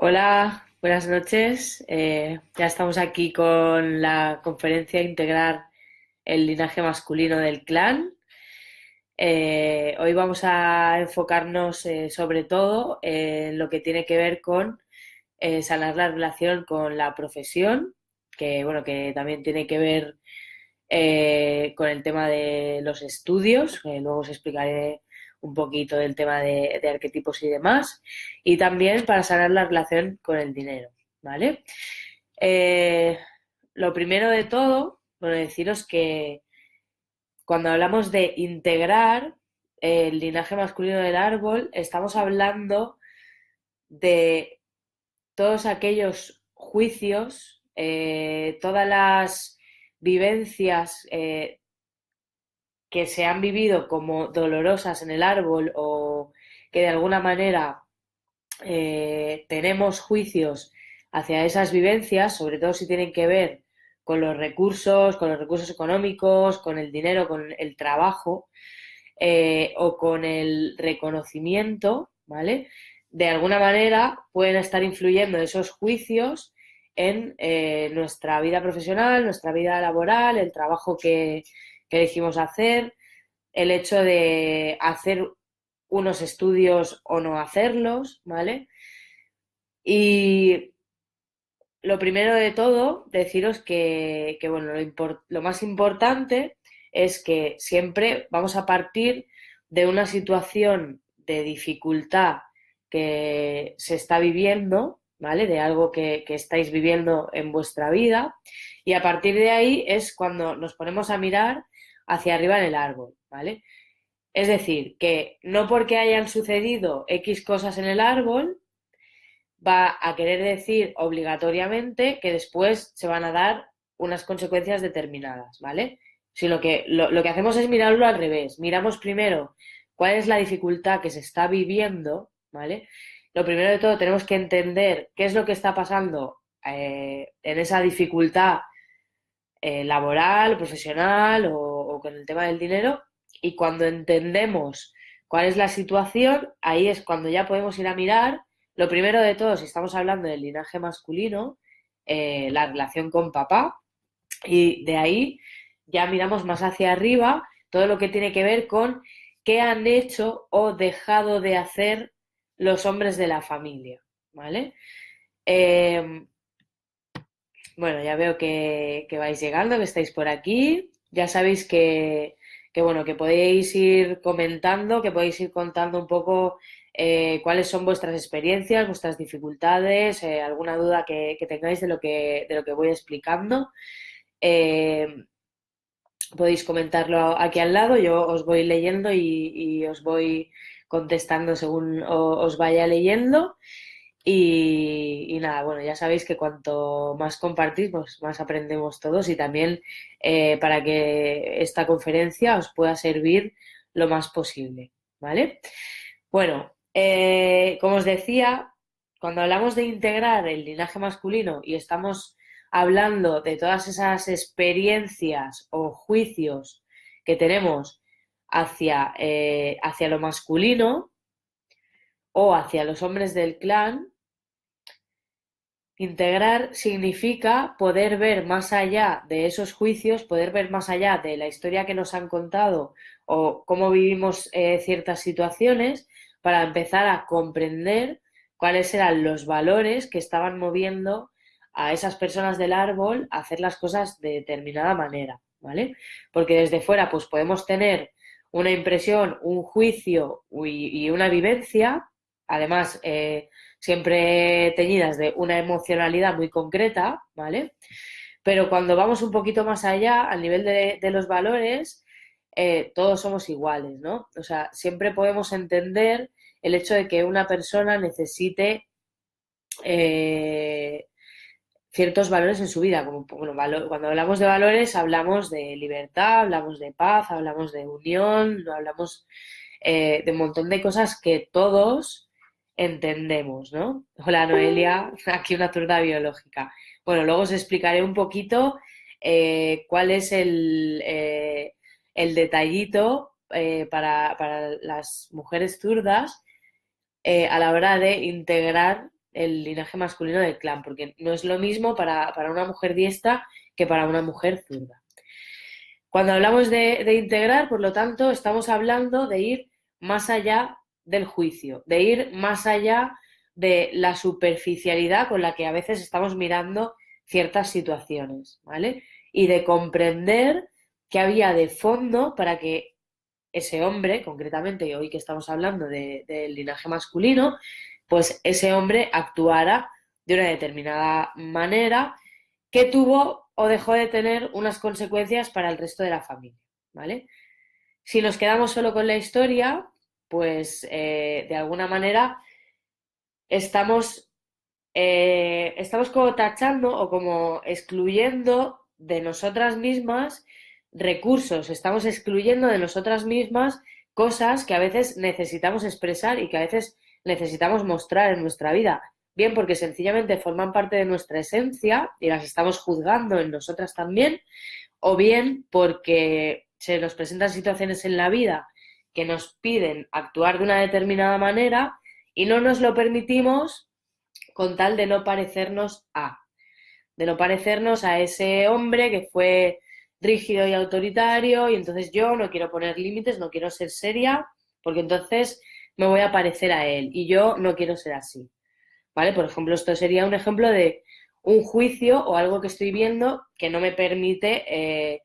Hola, buenas noches. Ya estamos aquí con la conferencia Integrar el linaje masculino del clan. Hoy vamos a enfocarnos sobre todo en lo que tiene que ver con sanar la relación con la profesión, que bueno, que también tiene que ver con el tema de los estudios, luego os explicaré un poquito del tema de arquetipos y demás, y también para sanar la relación con el dinero, ¿vale? Eh, lo primero de todo, bueno, deciros que cuando hablamos de integrar el linaje masculino del árbol, estamos hablando de todos aquellos juicios, todas las vivencias que se han vivido como dolorosas en el árbol o que de alguna manera tenemos juicios hacia esas vivencias, sobre todo si tienen que ver con los recursos económicos, con el dinero, con el trabajo o con el reconocimiento, ¿vale? De alguna manera pueden estar influyendo esos juicios en nuestra vida profesional, nuestra vida laboral, el trabajo que elegimos hacer, el hecho de hacer unos estudios o no hacerlos, ¿vale? Y lo primero de todo, deciros que bueno, lo más importante es que siempre vamos a partir de una situación de dificultad que se está viviendo, ¿vale? De algo que estáis viviendo en vuestra vida. Y a partir de ahí es cuando nos ponemos a mirar hacia arriba en el árbol, ¿vale? Es decir, que no porque hayan sucedido X cosas en el árbol, va a querer decir obligatoriamente que después se van a dar unas consecuencias determinadas, ¿vale? Sino que lo que hacemos es mirarlo al revés. Miramos primero cuál es la dificultad que se está viviendo, ¿vale? Lo primero de todo tenemos que entender qué es lo que está pasando en esa dificultad laboral, profesional o con el tema del dinero. Y cuando entendemos cuál es la situación, ahí es cuando ya podemos ir a mirar, lo primero de todo, si estamos hablando del linaje masculino, la relación con papá, y de ahí ya miramos más hacia arriba todo lo que tiene que ver con qué han hecho o dejado de hacer los hombres de la familia, ¿vale? Eh, bueno, ya veo que vais llegando, que estáis por aquí. Ya sabéis bueno, que podéis ir comentando, que podéis ir contando un poco cuáles son vuestras experiencias, vuestras dificultades, alguna duda que tengáis de lo que voy explicando. Eh, podéis comentarlo aquí al lado, yo os voy leyendo y os voy contestando según os vaya leyendo. Y nada, bueno, ya sabéis que cuanto más compartís, pues más aprendemos todos y también para que esta conferencia os pueda servir lo más posible, ¿vale? Bueno, como os decía, cuando hablamos de integrar el linaje masculino y estamos hablando de todas esas experiencias o juicios que tenemos hacia lo masculino o hacia los hombres del clan, integrar significa poder ver más allá de esos juicios, poder ver más allá de la historia que nos han contado o cómo vivimos ciertas situaciones para empezar a comprender cuáles eran los valores que estaban moviendo a esas personas del árbol a hacer las cosas de determinada manera, ¿vale? Porque desde fuera pues podemos tener una impresión, un juicio y una vivencia, además siempre teñidas de una emocionalidad muy concreta, ¿vale? Pero cuando vamos un poquito más allá, al nivel de los valores, todos somos iguales, ¿no? O sea, siempre podemos entender el hecho de que una persona necesite eh, ciertos valores en su vida. Como, bueno, cuando hablamos de valores, hablamos de libertad, hablamos de paz, hablamos de unión, hablamos de un montón de cosas que todos entendemos, ¿no? Hola Noelia, aquí una zurda biológica. Bueno, luego os explicaré un poquito cuál es el detallito para las mujeres zurdas a la hora de integrar el linaje masculino del clan, porque no es lo mismo para una mujer diestra que para una mujer zurda. Cuando hablamos de integrar, por lo tanto, estamos hablando de ir más allá del juicio, de ir más allá de la superficialidad con la que a veces estamos mirando ciertas situaciones, ¿vale? Y de comprender qué había de fondo para que ese hombre, concretamente, y hoy que estamos hablando del linaje masculino, pues ese hombre actuara de una determinada manera que tuvo o dejó de tener unas consecuencias para el resto de la familia, ¿vale? Si nos quedamos solo con la historia, pues de alguna manera estamos, estamos como tachando o como excluyendo de nosotras mismas recursos, estamos excluyendo de nosotras mismas cosas que a veces necesitamos expresar y que a veces necesitamos mostrar en nuestra vida, bien porque sencillamente forman parte de nuestra esencia y las estamos juzgando en nosotras también, o bien porque se nos presentan situaciones en la vida que nos piden actuar de una determinada manera y no nos lo permitimos con tal de no parecernos a ese hombre que fue rígido y autoritario y entonces yo no quiero poner límites, no quiero ser seria porque entonces me voy a parecer a él y yo no quiero ser así, ¿vale? Por ejemplo, esto sería un ejemplo de un juicio o algo que estoy viendo que no me permite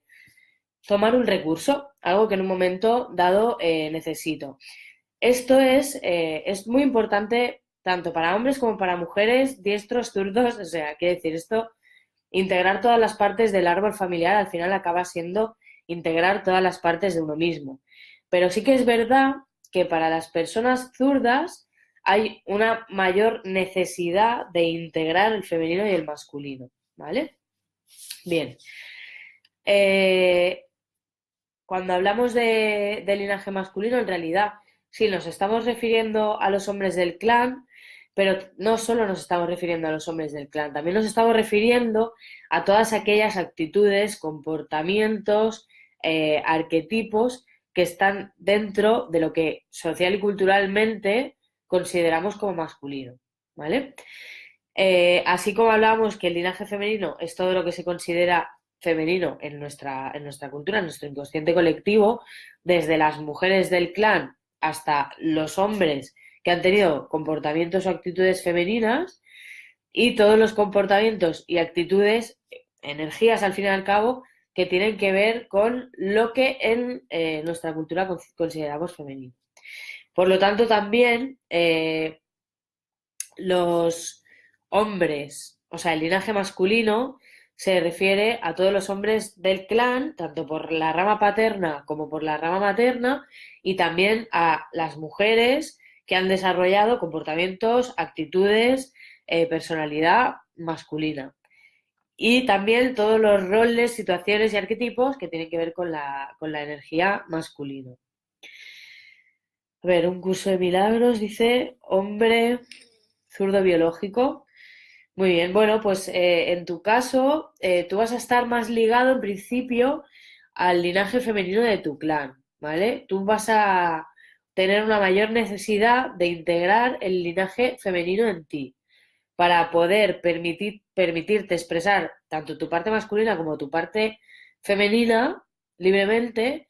tomar un recurso, algo que en un momento dado necesito. Esto es muy importante tanto para hombres como para mujeres, diestros, zurdos, o sea, quiere decir, esto, integrar todas las partes del árbol familiar al final acaba siendo integrar todas las partes de uno mismo. Pero sí que es verdad que para las personas zurdas hay una mayor necesidad de integrar el femenino y el masculino, ¿vale? Bien. Cuando hablamos de linaje masculino, en realidad sí nos estamos refiriendo a los hombres del clan, pero no solo nos estamos refiriendo a los hombres del clan, también nos estamos refiriendo a todas aquellas actitudes, comportamientos, arquetipos que están dentro de lo que social y culturalmente consideramos como masculino, ¿vale? Así como hablábamos que el linaje femenino es todo lo que se considera femenino en nuestra cultura, en nuestro inconsciente colectivo, desde las mujeres del clan hasta los hombres que han tenido comportamientos o actitudes femeninas y todos los comportamientos y actitudes, energías al fin y al cabo, que tienen que ver con lo que en nuestra cultura consideramos femenino. Por lo tanto, también los hombres, o sea, el linaje masculino se refiere a todos los hombres del clan, tanto por la rama paterna como por la rama materna, y también a las mujeres que han desarrollado comportamientos, actitudes, personalidad masculina. Y también todos los roles, situaciones y arquetipos que tienen que ver con la energía masculina. A ver, un curso de milagros, dice hombre zurdo biológico. Muy bien, bueno, pues en tu caso, tú vas a estar más ligado en principio al linaje femenino de tu clan, ¿vale? Tú vas a tener una mayor necesidad de integrar el linaje femenino en ti para poder permitirte expresar tanto tu parte masculina como tu parte femenina libremente,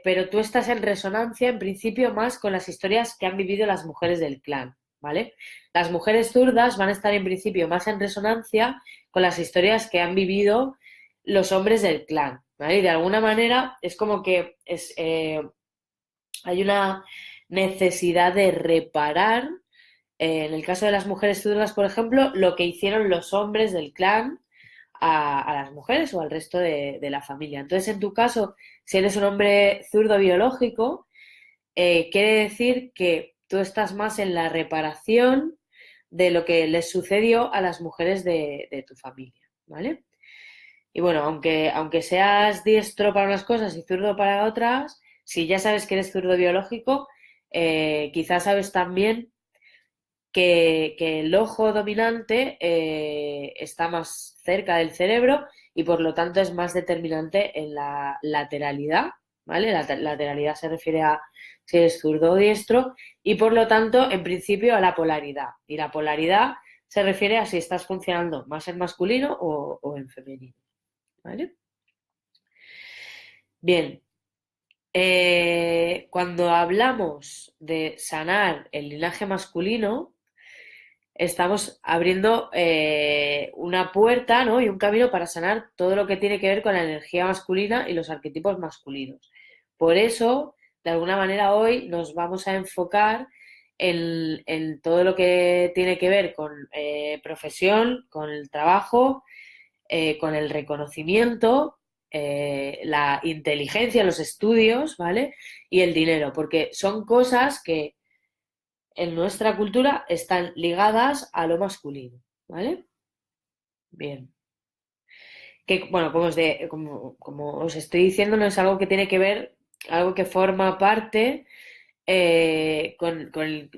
pero tú estás en resonancia en principio más con las historias que han vivido las mujeres del clan, ¿vale? Las mujeres zurdas van a estar en principio más en resonancia con las historias que han vivido los hombres del clan, ¿vale? Y de alguna manera es como que hay una necesidad de reparar, en el caso de las mujeres zurdas, por ejemplo, lo que hicieron los hombres del clan a las mujeres o al resto de la familia. Entonces, en tu caso, si eres un hombre zurdo biológico, quiere decir que tú estás más en la reparación de lo que les sucedió a las mujeres de tu familia, ¿vale? Y bueno, aunque seas diestro para unas cosas y zurdo para otras, si ya sabes que eres zurdo biológico, quizás sabes también que el ojo dominante está más cerca del cerebro y por lo tanto es más determinante en la lateralidad ¿vale? La lateralidad se refiere a si eres zurdo o diestro y por lo tanto, en principio, a la polaridad. Y la polaridad se refiere a si estás funcionando más en masculino o en femenino, ¿vale? Bien, cuando hablamos de sanar el linaje masculino, estamos abriendo una puerta, ¿no? Y un camino para sanar todo lo que tiene que ver con la energía masculina y los arquetipos masculinos. Por eso, de alguna manera, hoy nos vamos a enfocar en todo lo que tiene que ver con profesión, con el trabajo, con el reconocimiento, la inteligencia, los estudios, ¿vale? Y el dinero, porque son cosas que en nuestra cultura están ligadas a lo masculino, ¿vale? Bien. Que, bueno, como os estoy diciendo, no es algo que tiene que ver, algo que forma parte del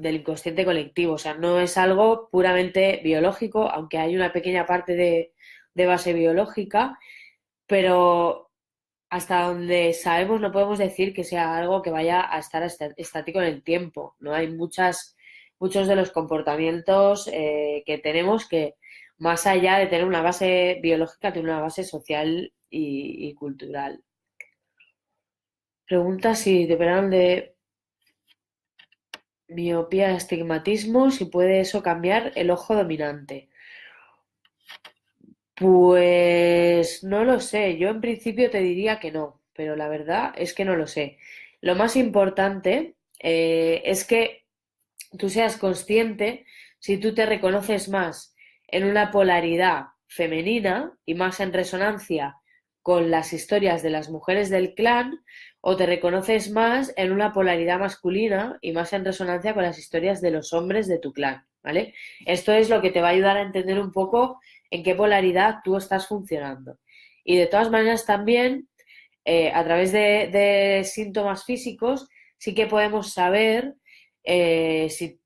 inconsciente colectivo. O sea, no es algo puramente biológico, aunque hay una pequeña parte de base biológica, pero hasta donde sabemos no podemos decir que sea algo que vaya a estar estático en el tiempo, ¿no? Hay muchos de los comportamientos que tenemos que, más allá de tener una base biológica, tienen una base social y cultural. Pregunta si deberán de miopía, astigmatismo, si puede eso cambiar el ojo dominante. Pues no lo sé, yo en principio te diría que no, pero la verdad es que no lo sé. Lo más importante es que tú seas consciente si tú te reconoces más en una polaridad femenina y más en resonancia con las historias de las mujeres del clan, o te reconoces más en una polaridad masculina y más en resonancia con las historias de los hombres de tu clan, ¿vale? Esto es lo que te va a ayudar a entender un poco en qué polaridad tú estás funcionando. Y de todas maneras también, a través de síntomas físicos, sí que podemos saber si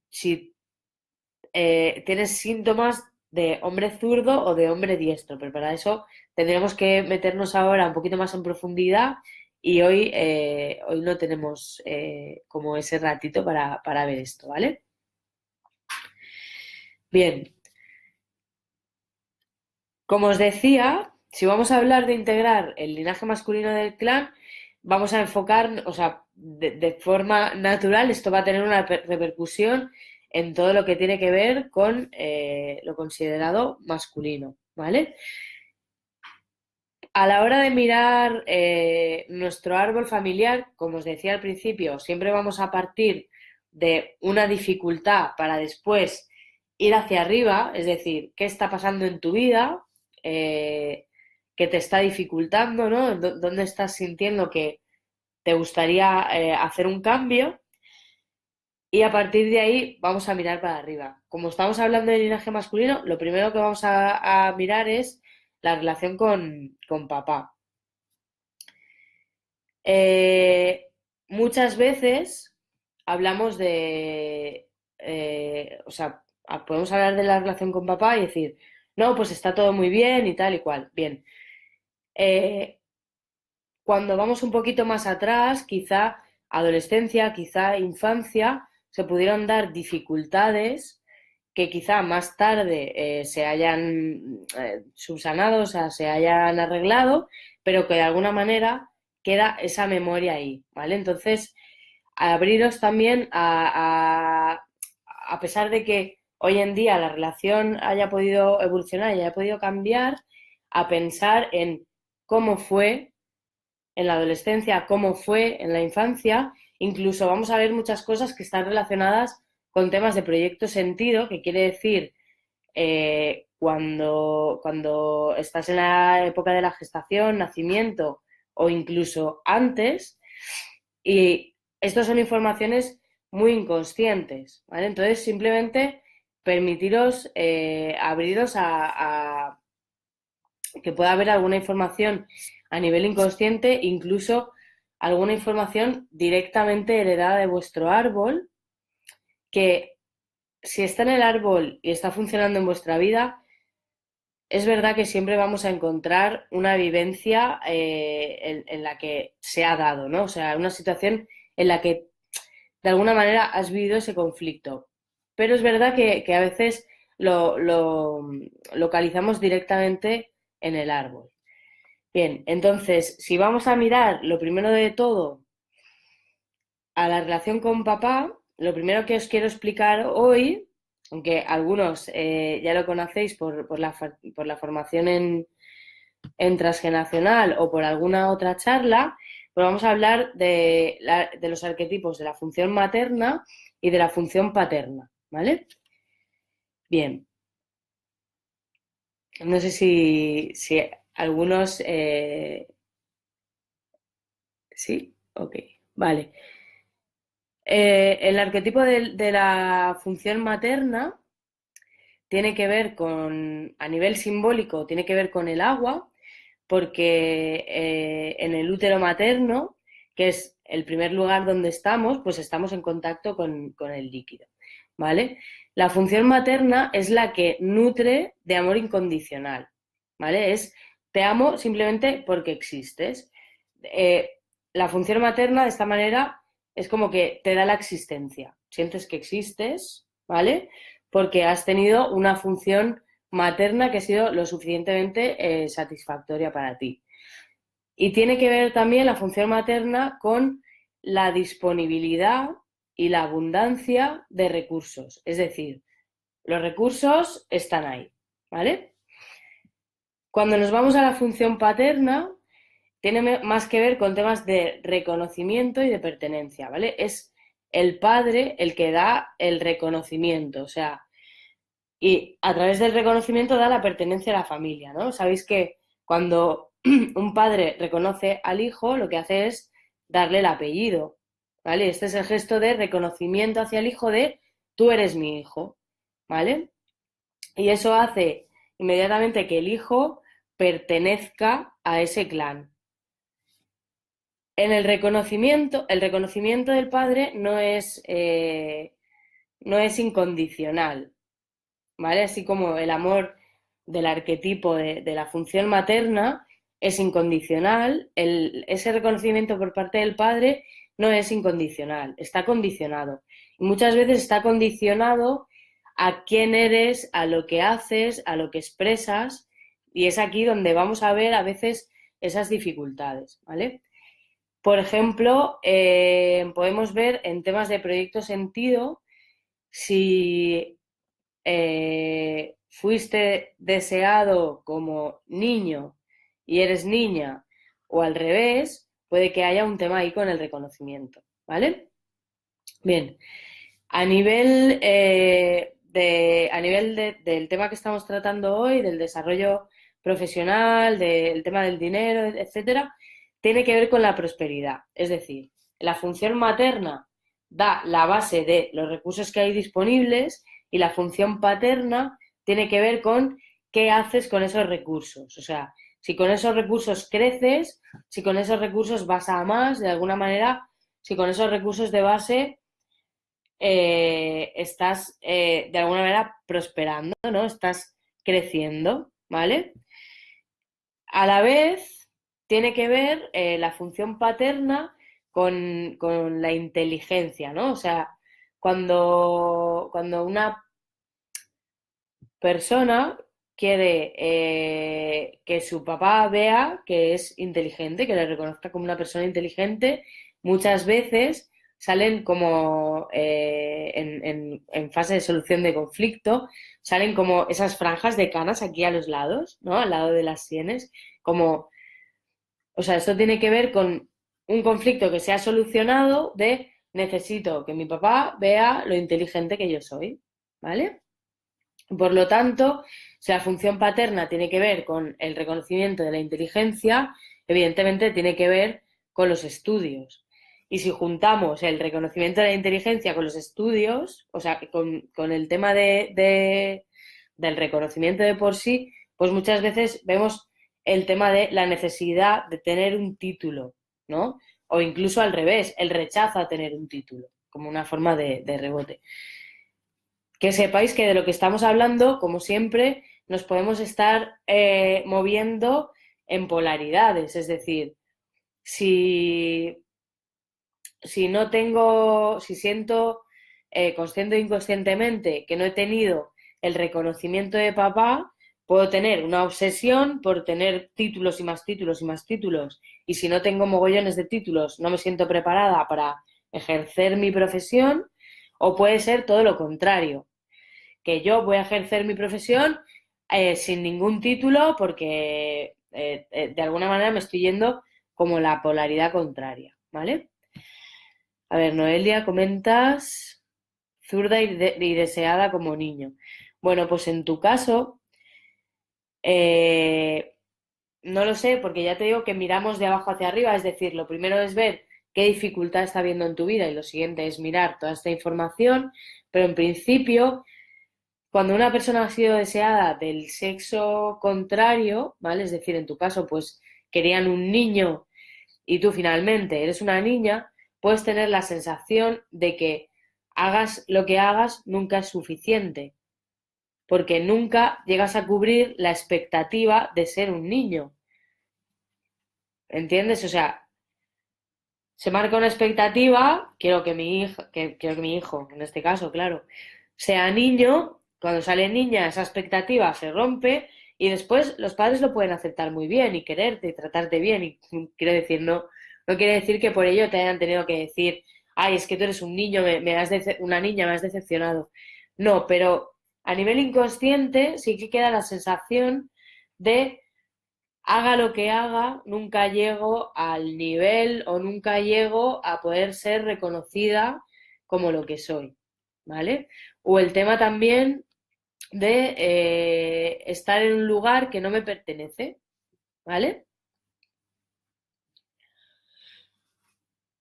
tienes síntomas de hombre zurdo o de hombre diestro, pero para eso tendríamos que meternos ahora un poquito más en profundidad y hoy no tenemos como ese ratito para ver esto, ¿vale? Bien, como os decía, si vamos a hablar de integrar el linaje masculino del clan, vamos a enfocar, o sea, de forma natural, esto va a tener una repercusión en todo lo que tiene que ver con lo considerado masculino, ¿vale? A la hora de mirar nuestro árbol familiar, como os decía al principio, siempre vamos a partir de una dificultad para después ir hacia arriba, es decir, qué está pasando en tu vida, qué te está dificultando, ¿no? ¿Dónde estás sintiendo que te gustaría hacer un cambio? Y a partir de ahí vamos a mirar para arriba. Como estamos hablando de linaje masculino, lo primero que vamos a mirar es la relación con papá. Muchas veces hablamos o sea, podemos hablar de la relación con papá y decir, no, pues está todo muy bien y tal y cual. Bien. Eh, Cuando vamos un poquito más atrás, quizá adolescencia, quizá infancia, se pudieron dar dificultades que quizá más tarde se hayan subsanado, o sea, se hayan arreglado, pero que de alguna manera queda esa memoria ahí, ¿vale? Entonces, abriros también a pesar de que hoy en día la relación haya podido evolucionar y haya podido cambiar, a pensar en cómo fue en la adolescencia, cómo fue en la infancia. Incluso vamos a ver muchas cosas que están relacionadas con temas de proyecto sentido, que quiere decir cuando estás en la época de la gestación, nacimiento o incluso antes, y estas son informaciones muy inconscientes, ¿vale? Entonces, simplemente permitiros abriros a que pueda haber alguna información a nivel inconsciente, incluso alguna información directamente heredada de vuestro árbol, que si está en el árbol y está funcionando en vuestra vida, es verdad que siempre vamos a encontrar una vivencia en la que se ha dado, ¿no? O sea, una situación en la que de alguna manera has vivido ese conflicto. Pero es verdad que a veces lo localizamos directamente en el árbol. Bien, entonces, si vamos a mirar lo primero de todo a la relación con papá, lo primero que os quiero explicar hoy, aunque algunos ya lo conocéis por la formación en transgeneracional o por alguna otra charla, pues vamos a hablar de los arquetipos de la función materna y de la función paterna, ¿vale? Bien, no sé si algunos... sí, ok, vale. El arquetipo de la función materna tiene que ver con, a nivel simbólico, tiene que ver con el agua, porque en el útero materno, que es el primer lugar donde estamos, pues estamos en contacto con el líquido, ¿vale? La función materna es la que nutre de amor incondicional, ¿vale? Es te amo simplemente porque existes. Eh, la función materna de esta manera es como que te da la existencia, sientes que existes, ¿vale? Porque has tenido una función materna que ha sido lo suficientemente satisfactoria para ti. Y tiene que ver también la función materna con la disponibilidad y la abundancia de recursos. Es decir, los recursos están ahí, ¿vale? Cuando nos vamos a la función paterna, tiene más que ver con temas de reconocimiento y de pertenencia, ¿vale? Es el padre el que da el reconocimiento, o sea, y a través del reconocimiento da la pertenencia a la familia, ¿no? Sabéis que cuando un padre reconoce al hijo, lo que hace es darle el apellido, ¿vale? Este es el gesto de reconocimiento hacia el hijo de tú eres mi hijo, ¿vale? Y eso hace inmediatamente que el hijo pertenezca a ese clan. En el reconocimiento del padre no es incondicional, ¿vale? Así como el amor del arquetipo de la función materna es incondicional, ese reconocimiento por parte del padre no es incondicional, está condicionado. Y muchas veces está condicionado a quién eres, a lo que haces, a lo que expresas, y es aquí donde vamos a ver a veces esas dificultades, ¿vale? Por ejemplo, podemos ver en temas de proyecto sentido si fuiste deseado como niño y eres niña o al revés, puede que haya un tema ahí con el reconocimiento, ¿vale? Bien, a nivel del tema que estamos tratando hoy, del desarrollo profesional, del tema del dinero, etcétera, tiene que ver con la prosperidad. Es decir, la función materna da la base de los recursos que hay disponibles y la función paterna tiene que ver con qué haces con esos recursos. O sea, si con esos recursos creces, si con esos recursos vas a más, de alguna manera, si con esos recursos de base estás de alguna manera prosperando, ¿no? Estás creciendo, ¿vale? A la vez tiene que ver la función paterna con la inteligencia, ¿no? O sea, cuando una persona quiere que su papá vea que es inteligente, que le reconozca como una persona inteligente, muchas veces salen como en fase de solución de conflicto, salen como esas franjas de canas aquí a los lados, ¿no? Al lado de las sienes, como, o sea, esto tiene que ver con un conflicto que se ha solucionado de necesito que mi papá vea lo inteligente que yo soy, ¿vale? Por lo tanto, si la función paterna tiene que ver con el reconocimiento de la inteligencia, evidentemente tiene que ver con los estudios. Y si juntamos el reconocimiento de la inteligencia con los estudios, o sea, con el tema del reconocimiento de por sí, pues muchas veces vemos el tema de la necesidad de tener un título, ¿no? O incluso al revés, el rechazo a tener un título, como una forma de rebote. Que sepáis que de lo que estamos hablando, como siempre, nos podemos estar moviendo en polaridades, es decir, si, si siento consciente o inconscientemente que no he tenido el reconocimiento de papá, puedo tener una obsesión por tener títulos y más títulos y más títulos. Y si no tengo mogollones de títulos, no me siento preparada para ejercer mi profesión, o puede ser todo lo contrario, que yo voy a ejercer mi profesión sin ningún título porque de alguna manera me estoy yendo como la polaridad contraria, ¿vale? A ver, Noelia, comentas zurda y deseada como niño. Bueno, pues en tu caso, eh, no lo sé, porque ya te digo que miramos de abajo hacia arriba, es decir, lo primero es ver qué dificultad está habiendo en tu vida y lo siguiente es mirar toda esta información, pero en principio, cuando una persona ha sido deseada del sexo contrario, ¿vale? Es decir, en tu caso, pues querían un niño y tú finalmente eres una niña, puedes tener la sensación de que hagas lo que hagas nunca es suficiente, porque nunca llegas a cubrir la expectativa de ser un niño, ¿entiendes? O sea, se marca una expectativa, quiero que mi hijo, en este caso, claro, sea niño, cuando sale niña esa expectativa se rompe y después los padres lo pueden aceptar muy bien y quererte y tratarte bien y quiero decir, no quiere decir que por ello te hayan tenido que decir, ay, es que tú eres un niño, una niña, me has decepcionado. No, pero a nivel inconsciente sí que queda la sensación de haga lo que haga, nunca llego al nivel o nunca llego a poder ser reconocida como lo que soy, ¿vale? O el tema también de estar en un lugar que no me pertenece, ¿vale?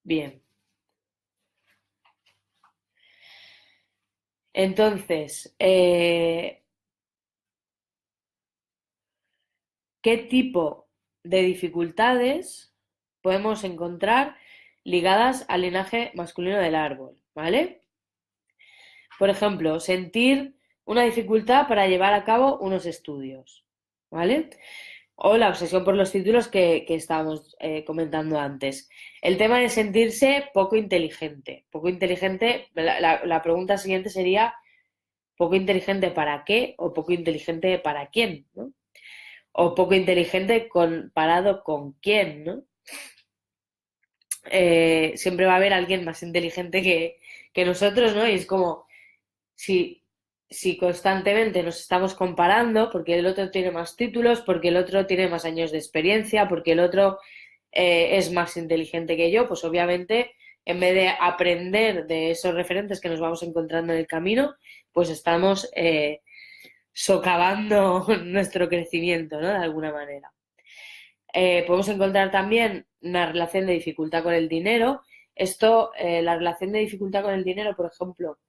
Bien. Entonces, ¿qué tipo de dificultades podemos encontrar ligadas al linaje masculino del árbol, ¿vale? Por ejemplo, sentir una dificultad para llevar a cabo unos estudios, ¿vale? O la obsesión por los títulos que estábamos comentando antes. El tema de sentirse poco inteligente. Poco inteligente, la pregunta siguiente sería, ¿poco inteligente para qué o poco inteligente para quién? ¿No? O poco inteligente comparado con quién, ¿no? Siempre va a haber alguien más inteligente que nosotros, ¿no? Y es como, si, si constantemente nos estamos comparando, porque el otro tiene más títulos, porque el otro tiene más años de experiencia, porque el otro es más inteligente que yo, pues obviamente en vez de aprender de esos referentes que nos vamos encontrando en el camino, pues estamos socavando nuestro crecimiento, ¿no? De alguna manera. Podemos encontrar también una relación de dificultad con el dinero. Esto, la relación de dificultad con el dinero, por ejemplo,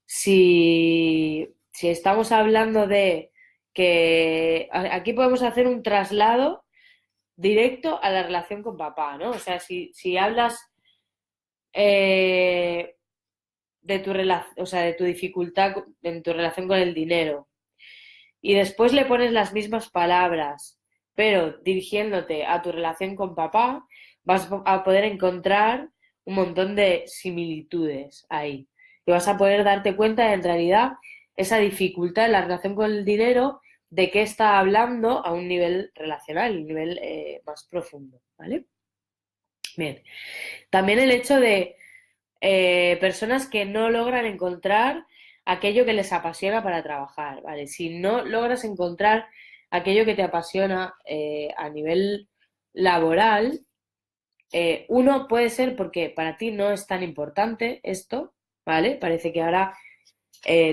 si estamos hablando de que aquí podemos hacer un traslado directo a la relación con papá, ¿no? O sea, si hablas eh, de tu o sea, de tu dificultad en tu relación con el dinero y después le pones las mismas palabras, pero dirigiéndote a tu relación con papá, vas a poder encontrar un montón de similitudes ahí. Y vas a poder darte cuenta de, en realidad, esa dificultad en la relación con el dinero, de qué está hablando a un nivel relacional, un nivel más profundo, ¿vale? Bien. También el hecho de personas que no logran encontrar aquello que les apasiona para trabajar, ¿vale? Si no logras encontrar aquello que te apasiona a nivel laboral, uno puede ser porque para ti no es tan importante esto, ¿vale? Parece que ahora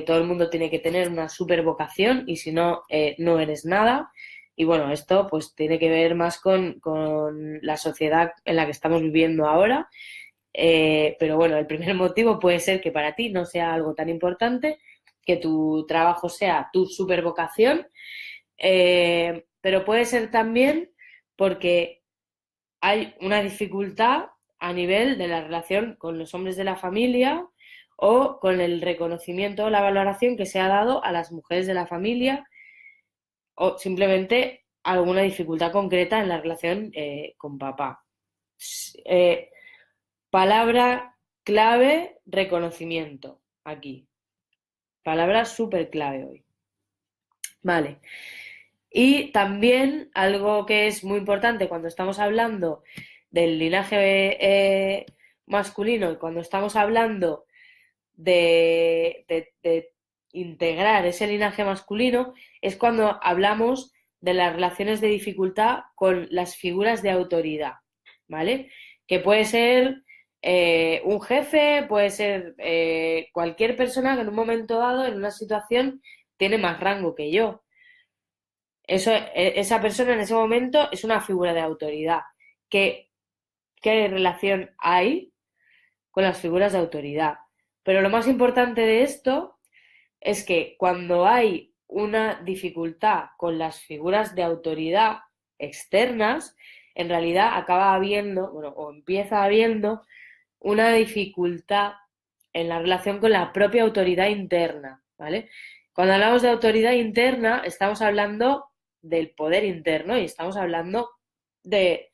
todo el mundo tiene que tener una super vocación y si no, no eres nada. Y bueno, esto pues tiene que ver más con la sociedad en la que estamos viviendo ahora, pero bueno, el primer motivo puede ser que para ti no sea algo tan importante, que tu trabajo sea tu supervocación, pero puede ser también porque hay una dificultad a nivel de la relación con los hombres de la familia o con el reconocimiento o la valoración que se ha dado a las mujeres de la familia o simplemente alguna dificultad concreta en la relación con papá. Eh, Palabra clave, reconocimiento, aquí. Palabra súper clave hoy. Vale. Y también algo que es muy importante cuando estamos hablando del linaje masculino y cuando estamos hablando de integrar ese linaje masculino es cuando hablamos de las relaciones de dificultad con las figuras de autoridad, ¿vale? Que puede ser un jefe, puede ser cualquier persona que en un momento dado, en una situación, tiene más rango que yo. Esa persona en ese momento es una figura de autoridad. ¿Qué, qué relación hay con las figuras de autoridad? Pero lo más importante de esto es que cuando hay una dificultad con las figuras de autoridad externas, en realidad acaba habiendo, bueno, o empieza habiendo una dificultad en la relación con la propia autoridad interna, ¿vale? Cuando hablamos de autoridad interna, estamos hablando del poder interno y estamos hablando de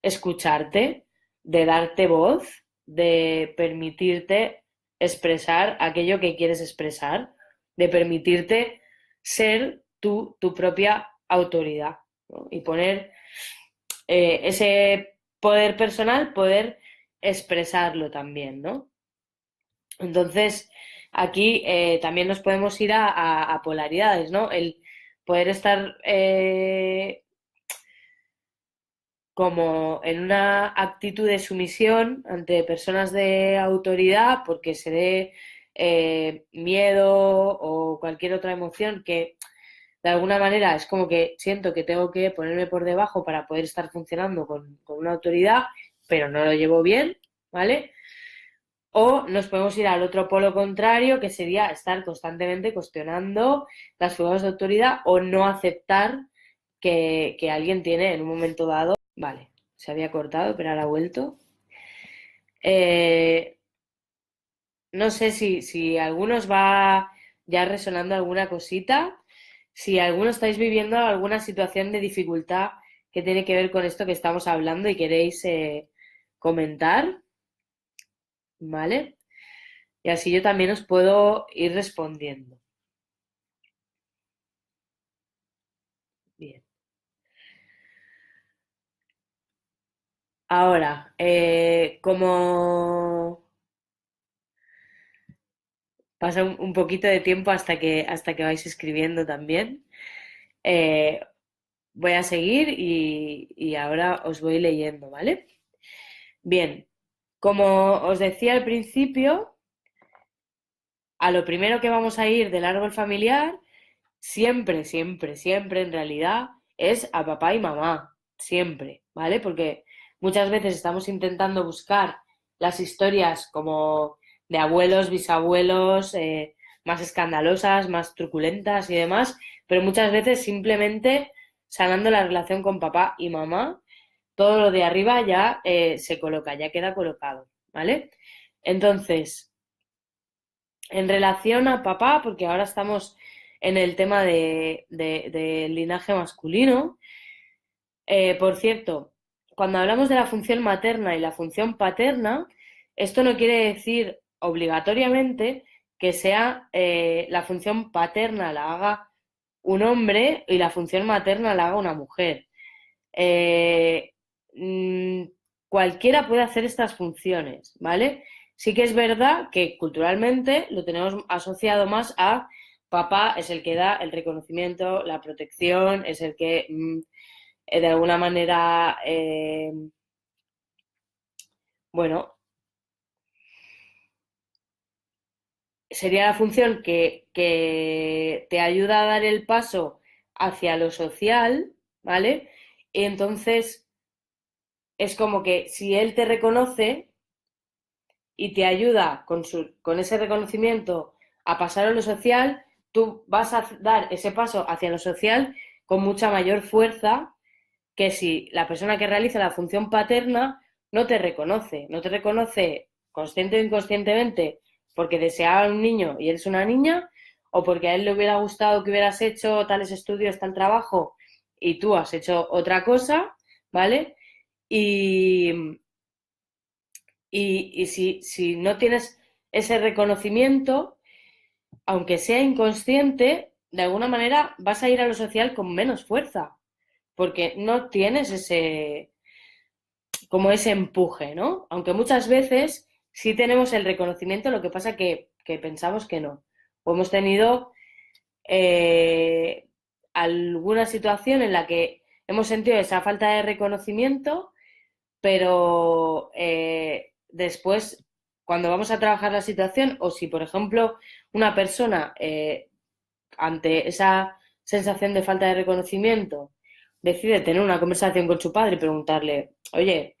escucharte, de darte voz, de permitirte expresar aquello que quieres expresar, de permitirte ser tú, tu propia autoridad, ¿no? Y poner ese poder personal, poder expresarlo también, ¿no? Entonces, aquí también nos podemos ir a polaridades, ¿no? El poder estar como en una actitud de sumisión ante personas de autoridad porque se dé miedo o cualquier otra emoción que de alguna manera es como que siento que tengo que ponerme por debajo para poder estar funcionando con una autoridad, pero no lo llevo bien, ¿vale? O nos podemos ir al otro polo contrario, que sería estar constantemente cuestionando las figuras de autoridad o no aceptar que alguien tiene en un momento dado. Vale, se había cortado, pero ahora ha vuelto. Eh, no sé si algunos va ya resonando alguna cosita, si alguno estáis viviendo alguna situación de dificultad que tiene que ver con esto que estamos hablando y queréis comentar, ¿vale? Y así yo también os puedo ir respondiendo. Bien. Ahora, como pasa un poquito de tiempo hasta que vais escribiendo también, eh, voy a seguir y ahora os voy leyendo, ¿vale? Bien, como os decía al principio, a lo primero que vamos a ir del árbol familiar, siempre, siempre, siempre en realidad es a papá y mamá, siempre, ¿vale? Porque muchas veces estamos intentando buscar las historias como de abuelos, bisabuelos, más escandalosas, más truculentas y demás, pero muchas veces simplemente sanando la relación con papá y mamá, todo lo de arriba ya se coloca, ya queda colocado, ¿vale? Entonces, en relación a papá, porque ahora estamos en el tema del linaje masculino, por cierto, cuando hablamos de la función materna y la función paterna, esto no quiere decir obligatoriamente que sea la función paterna la haga un hombre y la función materna la haga una mujer. Eh, mm, Cualquiera puede hacer estas funciones, ¿vale? Sí que es verdad que culturalmente lo tenemos asociado más a papá es el que da el reconocimiento, la protección, es el que de alguna manera, bueno, sería la función que te ayuda a dar el paso hacia lo social, ¿vale? Y entonces es como que si él te reconoce y te ayuda con ese reconocimiento a pasar a lo social, tú vas a dar ese paso hacia lo social con mucha mayor fuerza que si la persona que realiza la función paterna no te reconoce consciente o inconscientemente porque deseaba un niño y eres una niña, o porque a él le hubiera gustado que hubieras hecho tales estudios, tal trabajo, y tú has hecho otra cosa, ¿vale? Y, y si no tienes ese reconocimiento, aunque sea inconsciente, de alguna manera vas a ir a lo social con menos fuerza, porque no tienes como ese empuje, ¿no? Aunque muchas veces sí tenemos el reconocimiento, lo que pasa que pensamos que no. O hemos tenido eh, alguna situación en la que hemos sentido esa falta de reconocimiento, pero después, cuando vamos a trabajar la situación, o si, por ejemplo, una persona ante esa sensación de falta de reconocimiento decide tener una conversación con su padre y preguntarle, oye,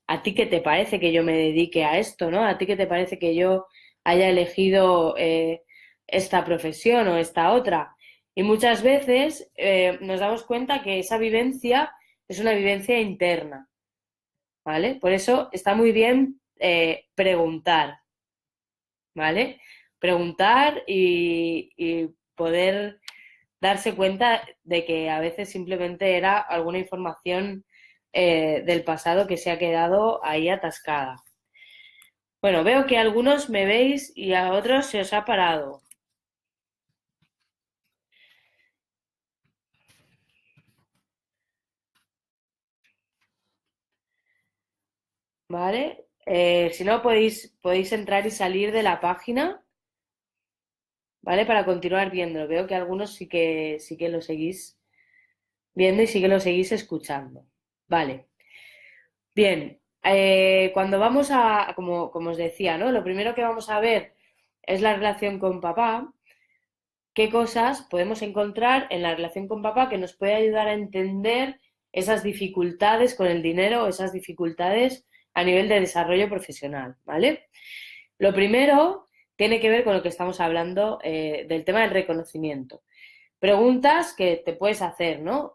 ¿a ti qué te parece que yo me dedique a esto, ¿no? ¿A ti qué te parece que yo haya elegido esta profesión o esta otra? Y muchas veces nos damos cuenta que esa vivencia es una vivencia interna, ¿vale? Por eso está muy bien preguntar, ¿vale? Preguntar y poder darse cuenta de que a veces simplemente era alguna información del pasado que se ha quedado ahí atascada. Bueno, veo que a algunos me veis y a otros se os ha parado, ¿vale? Si no, podéis entrar y salir de la página, ¿vale? Para continuar viendo. Veo que algunos sí que lo seguís viendo y sí que lo seguís escuchando. Vale. Bien, cuando vamos como os decía, ¿no? Lo primero que vamos a ver es la relación con papá. ¿Qué cosas podemos encontrar en la relación con papá que nos puede ayudar a entender esas dificultades con el dinero o esas dificultades a nivel de desarrollo profesional, ¿vale? Lo primero tiene que ver con lo que estamos hablando del tema del reconocimiento. Preguntas que te puedes hacer, ¿no?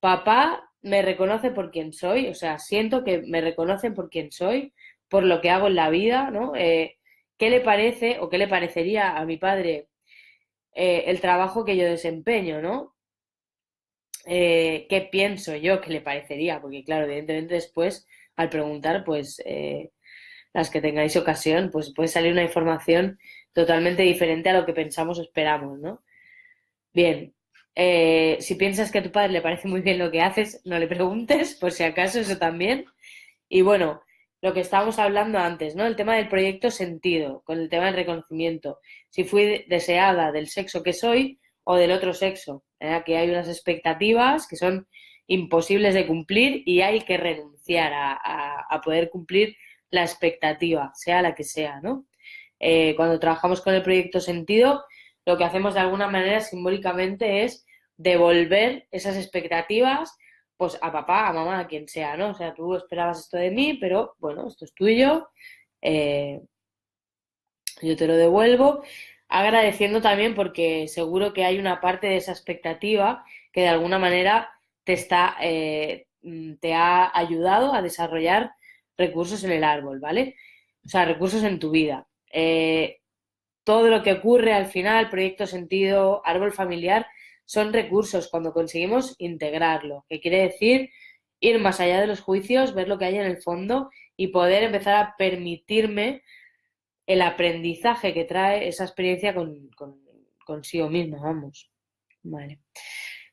Papá me reconoce por quien soy, o sea, siento que me reconocen por quien soy, por lo que hago en la vida, ¿no? ¿Qué le parece o qué le parecería a mi padre el trabajo que yo desempeño, ¿no? ¿Qué pienso yo que le parecería? Porque claro, evidentemente después, al preguntar, pues las que tengáis ocasión, pues puede salir una información totalmente diferente a lo que pensamos o esperamos, ¿no? Bien, si piensas que a tu padre le parece muy bien lo que haces, no le preguntes, por si acaso, eso también. Y bueno, lo que estábamos hablando antes, ¿no? El tema del proyecto sentido, con el tema del reconocimiento. Si fui deseada del sexo que soy o del otro sexo. Aquí hay unas expectativas que son imposibles de cumplir y hay que renunciar a poder cumplir la expectativa, sea la que sea, ¿no? Cuando trabajamos con el proyecto sentido, lo que hacemos de alguna manera simbólicamente es devolver esas expectativas pues a papá, a mamá, a quien sea, ¿no? O sea, tú esperabas esto de mí, pero bueno, esto es tuyo, eh, yo te lo devuelvo, agradeciendo también porque seguro que hay una parte de esa expectativa que de alguna manera te ha ayudado a desarrollar recursos en el árbol, ¿vale? O sea, recursos en tu vida. Todo lo que ocurre al final, proyecto sentido, árbol familiar, son recursos cuando conseguimos integrarlo, que quiere decir ir más allá de los juicios, ver lo que hay en el fondo y poder empezar a permitirme el aprendizaje que trae esa experiencia consigo mismo, vamos. Vale.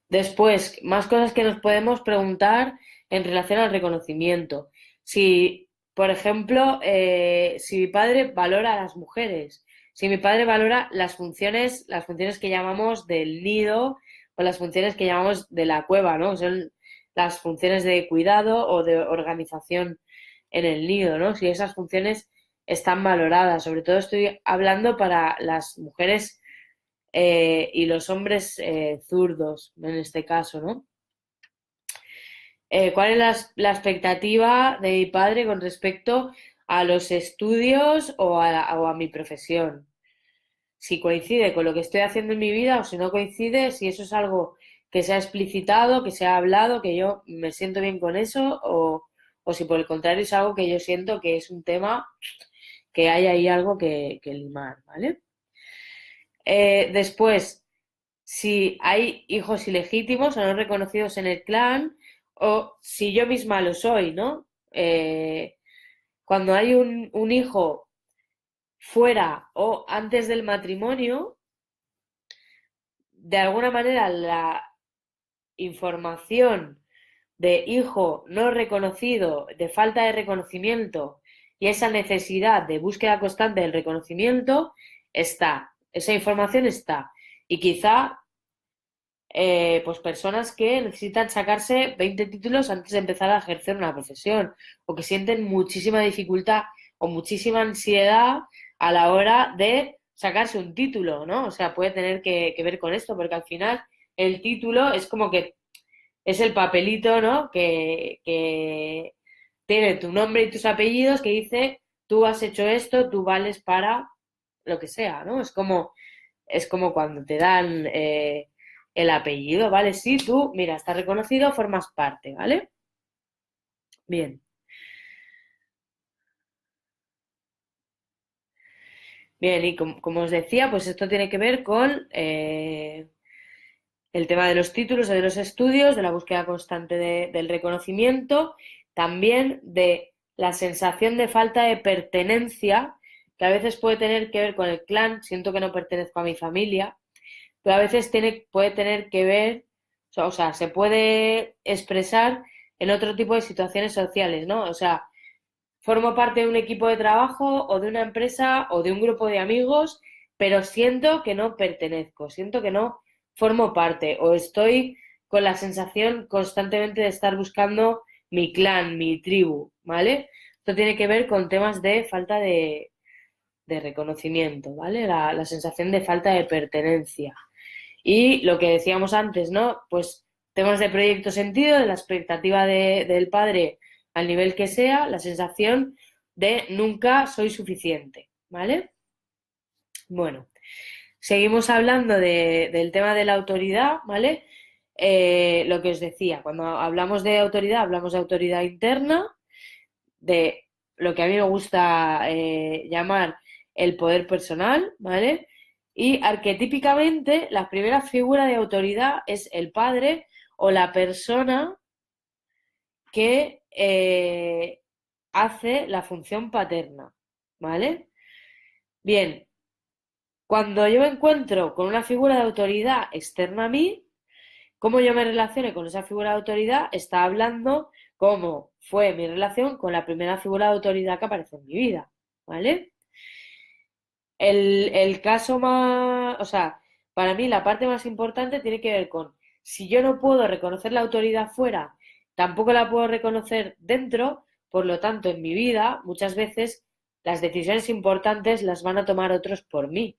Después, más cosas que nos podemos preguntar en relación al reconocimiento. Si, por ejemplo, si mi padre valora a las mujeres, si mi padre valora las funciones que llamamos del nido o las funciones que llamamos de la cueva, ¿no? Son las funciones de cuidado o de organización en el nido, ¿no? Si esas funciones están valoradas. Sobre todo estoy hablando para las mujeres y los hombres zurdos, en este caso, ¿no? ¿Cuál es la expectativa de mi padre con respecto a los estudios o a mi profesión? Si coincide con lo que estoy haciendo en mi vida o si no coincide, si eso es algo que se ha explicitado, que se ha hablado, que yo me siento bien con eso o si por el contrario es algo que yo siento que es un tema que hay ahí algo que limar, ¿vale? Después, si hay hijos ilegítimos o no reconocidos en el clan, o si yo misma lo soy, ¿no? Cuando hay un hijo fuera o antes del matrimonio, de alguna manera la información de hijo no reconocido, de falta de reconocimiento y esa necesidad de búsqueda constante del reconocimiento está, esa información está. Y quizá pues personas que necesitan sacarse 20 títulos antes de empezar a ejercer una profesión o que sienten muchísima dificultad o muchísima ansiedad a la hora de sacarse un título, ¿no? O sea, puede tener que ver con esto, porque al final el título es como que es el papelito, ¿no? Que tiene tu nombre y tus apellidos que dice, tú has hecho esto, tú vales para lo que sea, ¿no? Es como cuando te dan el apellido, ¿vale? Sí, tú, mira, estás reconocido, formas parte, ¿vale? Bien. Bien, y como os decía, pues esto tiene que ver con el tema de los títulos, de los estudios, de la búsqueda constante del reconocimiento, también de la sensación de falta de pertenencia, que a veces puede tener que ver con el clan, siento que no pertenezco a mi familia, pero a veces puede tener que ver, o sea, se puede expresar en otro tipo de situaciones sociales, ¿no? O sea, formo parte de un equipo de trabajo o de una empresa o de un grupo de amigos, pero siento que no pertenezco, siento que no formo parte o estoy con la sensación constantemente de estar buscando mi clan, mi tribu, ¿vale? Esto tiene que ver con temas de falta de reconocimiento, ¿vale? La sensación de falta de pertenencia. Y lo que decíamos antes, ¿no? Pues temas de proyecto sentido, de la expectativa del padre al nivel que sea, la sensación de nunca soy suficiente, ¿vale? Bueno, seguimos hablando del tema de la autoridad, ¿vale? Lo que os decía, cuando hablamos de autoridad interna, de lo que a mí me gusta llamar el poder personal, ¿vale? Y arquetípicamente la primera figura de autoridad es el padre o la persona que hace la función paterna, ¿vale? Bien, cuando yo me encuentro con una figura de autoridad externa a mí, cómo yo me relacione con esa figura de autoridad está hablando cómo fue mi relación con la primera figura de autoridad que apareció en mi vida, ¿vale? El caso más, o sea, para mí la parte más importante tiene que ver con si yo no puedo reconocer la autoridad fuera, tampoco la puedo reconocer dentro, por lo tanto, en mi vida muchas veces las decisiones importantes las van a tomar otros por mí,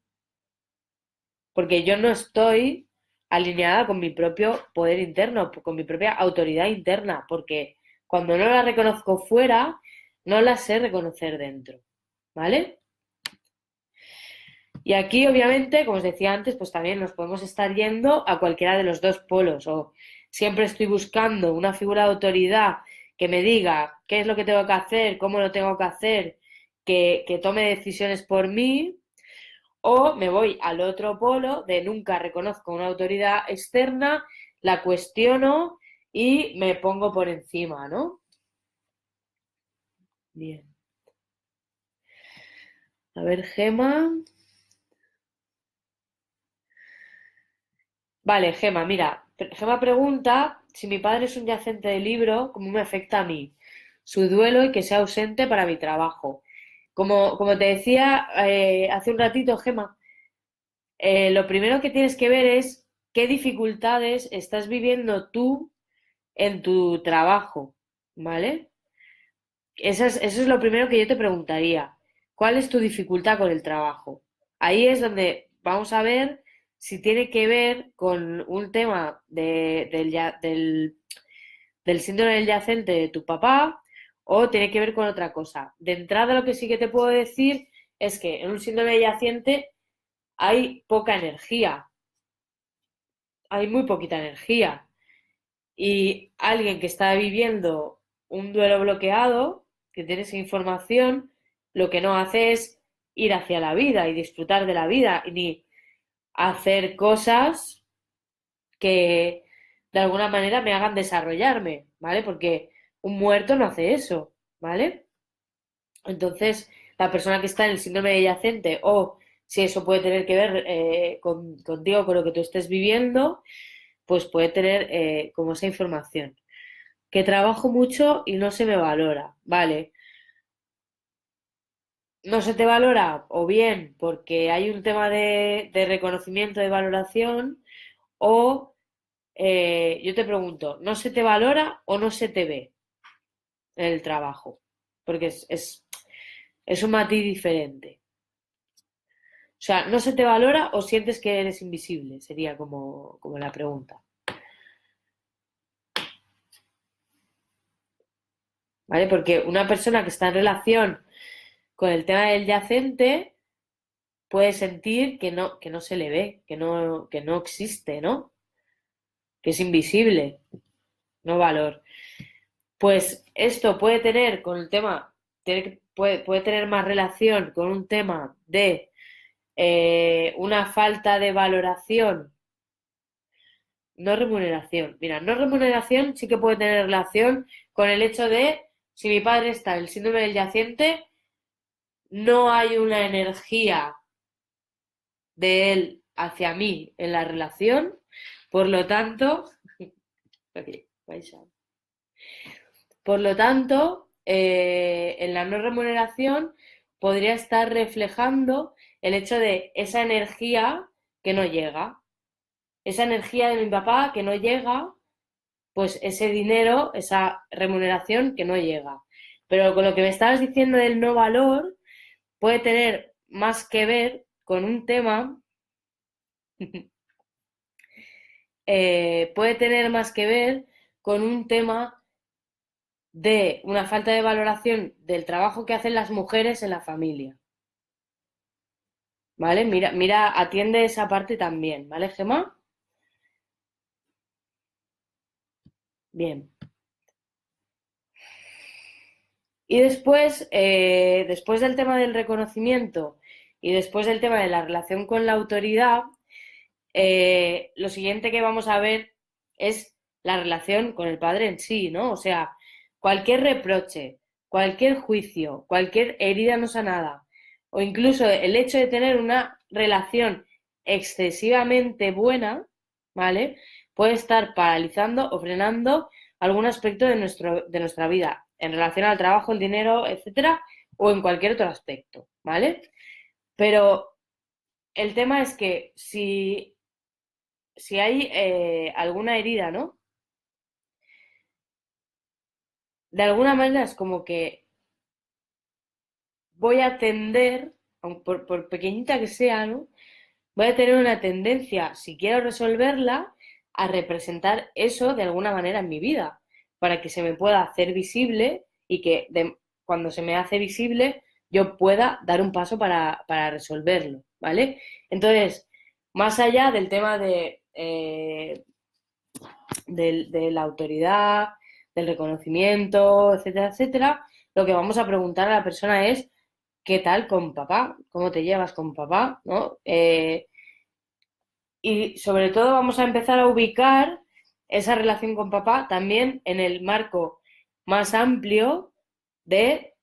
porque yo no estoy alineada con mi propio poder interno, con mi propia autoridad interna, porque cuando no la reconozco fuera, no la sé reconocer dentro, ¿vale? Y aquí, obviamente, como os decía antes, pues también nos podemos estar yendo a cualquiera de los dos polos, o siempre estoy buscando una figura de autoridad que me diga qué es lo que tengo que hacer, cómo lo tengo que hacer, que tome decisiones por mí, o me voy al otro polo de nunca reconozco una autoridad externa, la cuestiono y me pongo por encima, ¿no? Bien. A ver, Gema. Vale, Gema, mira. Gema pregunta si mi padre es un yacente de libro, ¿cómo me afecta a mí? Su duelo y que sea ausente para mi trabajo. Como te decía hace un ratito, Gema, lo primero que tienes que ver es qué dificultades estás viviendo tú en tu trabajo, ¿vale? Eso es lo primero que yo te preguntaría. ¿Cuál es tu dificultad con el trabajo? Ahí es donde vamos a ver si tiene que ver con un tema del síndrome del yacente de tu papá o tiene que ver con otra cosa. De entrada, lo que sí que te puedo decir es que en un síndrome del yacente hay poca energía, hay muy poquita energía. Y alguien que está viviendo un duelo bloqueado, que tiene esa información, lo que no hace es ir hacia la vida y disfrutar de la vida, ni hacer cosas que de alguna manera me hagan desarrollarme, ¿vale? Porque un muerto no hace eso, ¿vale? Entonces, la persona que está en el síndrome yacente o si eso puede tener que ver contigo, con lo que tú estés viviendo, pues puede tener como esa información. Que trabajo mucho y no se me valora, ¿vale? No se te valora o bien porque hay un tema de reconocimiento, de valoración, o yo te pregunto, ¿no se te valora o no se te ve en el trabajo? Porque es un matiz diferente. O sea, ¿no se te valora o sientes que eres invisible? Sería como la pregunta. ¿Vale? Porque una persona que está en relación con el tema del yacente puede sentir que no se le ve, que no existe, ¿no? Que es invisible, no valor. Pues esto puede tener con el tema, puede tener más relación con un tema de una falta de valoración, no remuneración. Mira, no remuneración sí que puede tener relación con el hecho de si mi padre está en el síndrome del yacente, no hay una energía de él hacia mí en la relación, por lo tanto, okay, por lo tanto, en la no remuneración podría estar reflejando el hecho de esa energía que no llega, esa energía de mi papá que no llega, pues ese dinero, esa remuneración que no llega. Pero con lo que me estabas diciendo del no valor, puede tener más que ver con un tema, puede tener más que ver con un tema de una falta de valoración del trabajo que hacen las mujeres en la familia. ¿Vale? Mira, atiende esa parte también, ¿vale, Gemma? Bien. Y después, después del tema del reconocimiento y después del tema de la relación con la autoridad, lo siguiente que vamos a ver es la relación con el padre en sí, ¿no? O sea, cualquier reproche, cualquier juicio, cualquier herida no sanada, o incluso el hecho de tener una relación excesivamente buena, ¿vale? Puede estar paralizando o frenando algún aspecto de nuestra vida en relación al trabajo, el dinero, etcétera, o en cualquier otro aspecto, ¿vale? Pero el tema es que si hay alguna herida, ¿no? De alguna manera es como que voy a tender, por pequeñita que sea, ¿no? Voy a tener una tendencia, si quiero resolverla, a representar eso de alguna manera en mi vida, para que se me pueda hacer visible y que cuando se me hace visible yo pueda dar un paso para resolverlo, ¿vale? Entonces, más allá del tema de la autoridad, del reconocimiento, etcétera, etcétera, lo que vamos a preguntar a la persona es ¿qué tal con papá? ¿Cómo te llevas con papá? ¿No? Y sobre todo vamos a empezar a ubicar esa relación con papá también en el marco más amplio de,